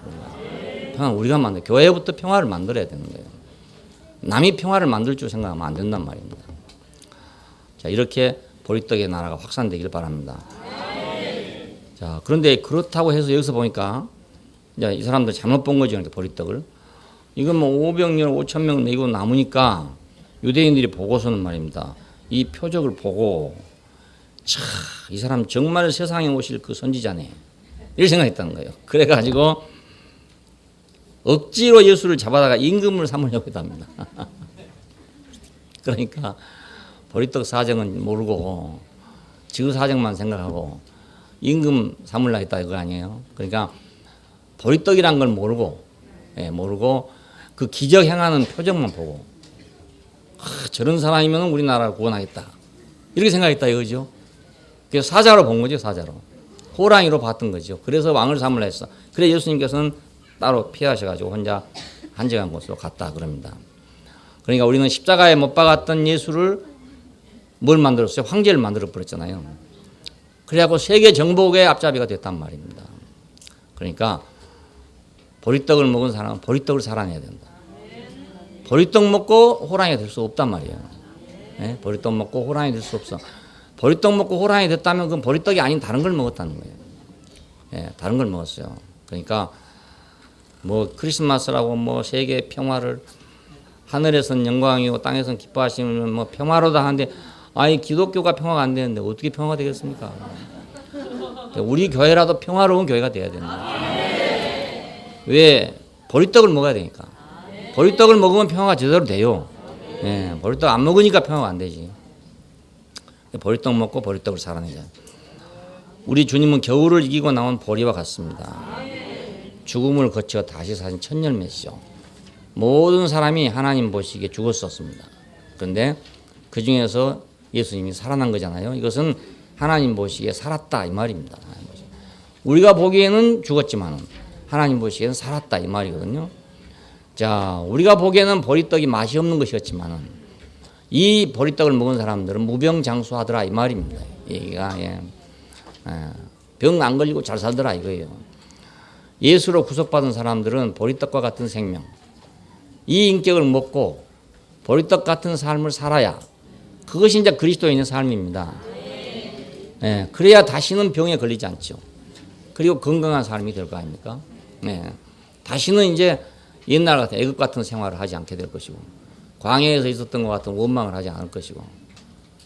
평화는 우리가 만들어야 돼요. 교회부터 평화를 만들어야 되는 거예요. 남이 평화를 만들 줄 생각하면 안 된단 말입니다. 자, 이렇게 보리떡의 나라가 확산되길 바랍니다. 자, 그런데 그렇다고 해서 여기서 보니까 이제 이 사람들 잘못 본 거죠. 이렇게 보리떡을. 이건 500명, 5,000명 내고 남으니까 유대인들이 보고서는 말입니다. 이 표적을 보고 이 사람 정말 세상에 오실 그 선지자네. 이렇게 생각했다는 거예요. 그래가지고 억지로 예수를 잡아다가 임금을 삼으려고 했답니다. 그러니까 보리떡 사정은 모르고 지구 사정만 생각하고 임금 삼으려고 했다 이거 아니에요. 그러니까 보리떡이란 걸 모르고 그 기적 행하는 표정만 보고 저런 사람이면 우리나라를 구원하겠다 이렇게 생각했다 이거죠. 그래서 사자로 본 거죠. 사자로. 호랑이로 봤던 거죠. 그래서 왕을 삼으려 했어. 그래 예수님께서는 따로 피하셔가지고 혼자 한적한 곳으로 갔다 그럽니다. 그러니까 우리는 십자가에 못 박았던 예수를 뭘 만들었어요? 황제를 만들어 버렸잖아요. 그래갖고 세계 정복의 앞잡이가 됐단 말입니다. 그러니까 보리떡을 먹은 사람은 보리떡을 살아내야 된다. 보리떡 먹고 호랑이가 될 수 없단 말이에요. 보리떡 먹고 호랑이 될 수 없어. 보리떡 먹고 호랑이 됐다면 그건 보리떡이 아닌 다른 걸 먹었다는 거예요. 다른 걸 먹었어요. 그러니까 크리스마스라고 세계 평화를 하늘에선 영광이고 땅에선 기뻐하시는 평화로다 하는데 아니 기독교가 평화가 안 되는데 어떻게 평화가 되겠습니까? 우리 교회라도 평화로운 교회가 돼야 된다. 왜? 보리떡을 먹어야 되니까. 보리떡을 먹으면 평화가 제대로 돼요. 보리떡 안 먹으니까 평화가 안 되지. 보리떡 먹고 보리떡을 살아내자. 우리 주님은 겨울을 이기고 나온 보리와 같습니다. 죽음을 거쳐 다시 사신 첫 열매시죠. 모든 사람이 하나님 보시기에 죽었었습니다. 그런데 그 중에서 예수님이 살아난 거잖아요. 이것은 하나님 보시기에 살았다 이 말입니다. 우리가 보기에는 죽었지만 하나님 보시기에는 살았다 이 말이거든요. 자, 우리가 보기에는 보리떡이 맛이 없는 것이었지만 이 보리떡을 먹은 사람들은 무병장수하더라 이 말입니다. 얘기가 병 안 걸리고 잘 살더라 이거예요. 예수로 구속받은 사람들은 보리떡과 같은 생명, 이 인격을 먹고 보리떡 같은 삶을 살아야 그것이 이제 그리스도인의 삶입니다. 그래야 다시는 병에 걸리지 않죠. 그리고 건강한 삶이 될 거 아닙니까? 다시는 이제 옛날 같은 애굽 같은 생활을 하지 않게 될 것이고, 광야에서 있었던 것 같은 원망을 하지 않을 것이고,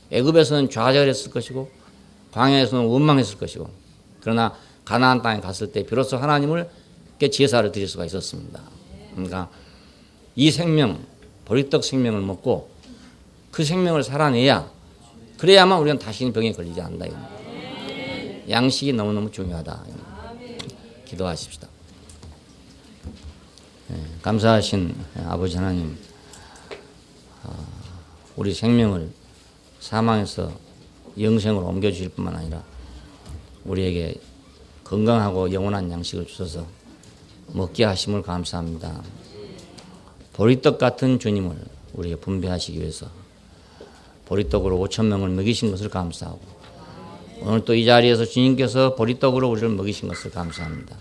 애굽에서는 좌절했을 것이고, 광야에서는 원망했을 것이고, 그러나 가나안 땅에 갔을 때 비로소 하나님을 제사를 드릴 수가 있었습니다. 그러니까 이 생명, 보리떡 생명을 먹고 그 생명을 살아내야, 그래야만 우리는 다시는 병에 걸리지 않는다. 양식이 너무너무 중요하다. 기도하십시다. 감사하신 아버지 하나님, 우리 생명을 사망에서 영생으로 옮겨주실 뿐만 아니라 우리에게 건강하고 영원한 양식을 주셔서 먹게 하심을 감사합니다. 보리떡 같은 주님을 우리에게 분배하시기 위해서 보리떡으로 5,000명을 먹이신 것을 감사하고, 오늘 또 이 자리에서 주님께서 보리떡으로 우리를 먹이신 것을 감사합니다.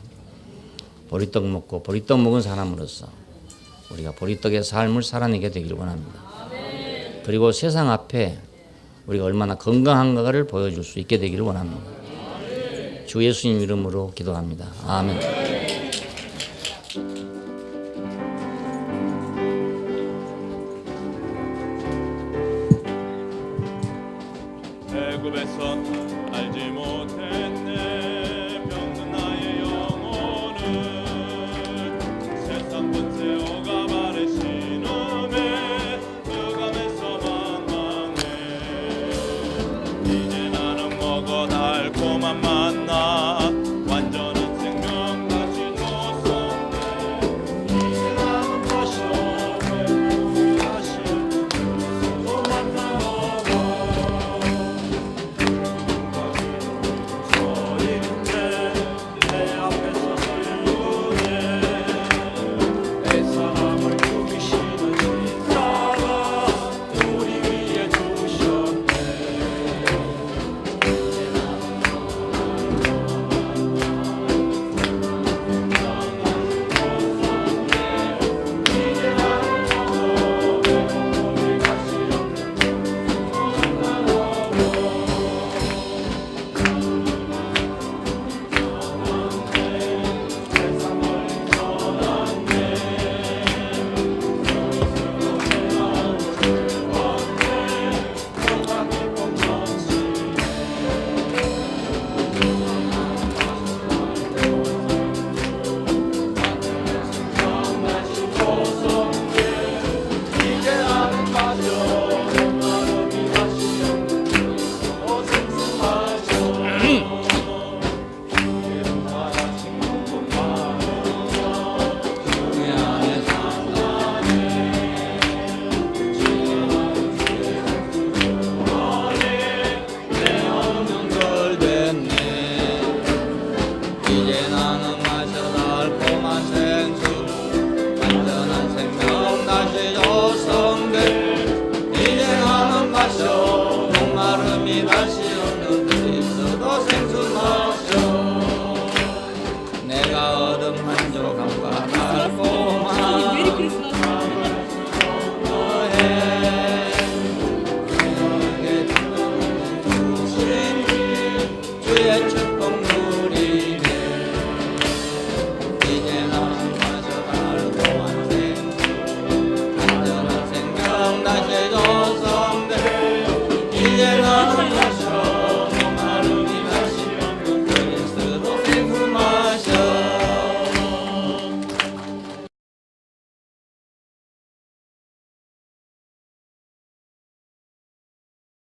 보리떡 먹고 보리떡 먹은 사람으로서 우리가 보리떡의 삶을 살아내게 되기를 원합니다. 그리고 세상 앞에 우리가 얼마나 건강한가를 보여줄 수 있게 되기를 원합니다. 주 예수님 이름으로 기도합니다. 아멘. 애굽에서 알지 못했네 병든 나의 영혼을 세상 번째 오가발의 신음에 흑암에서 망망해 이제 나는 먹어 달콤한 맛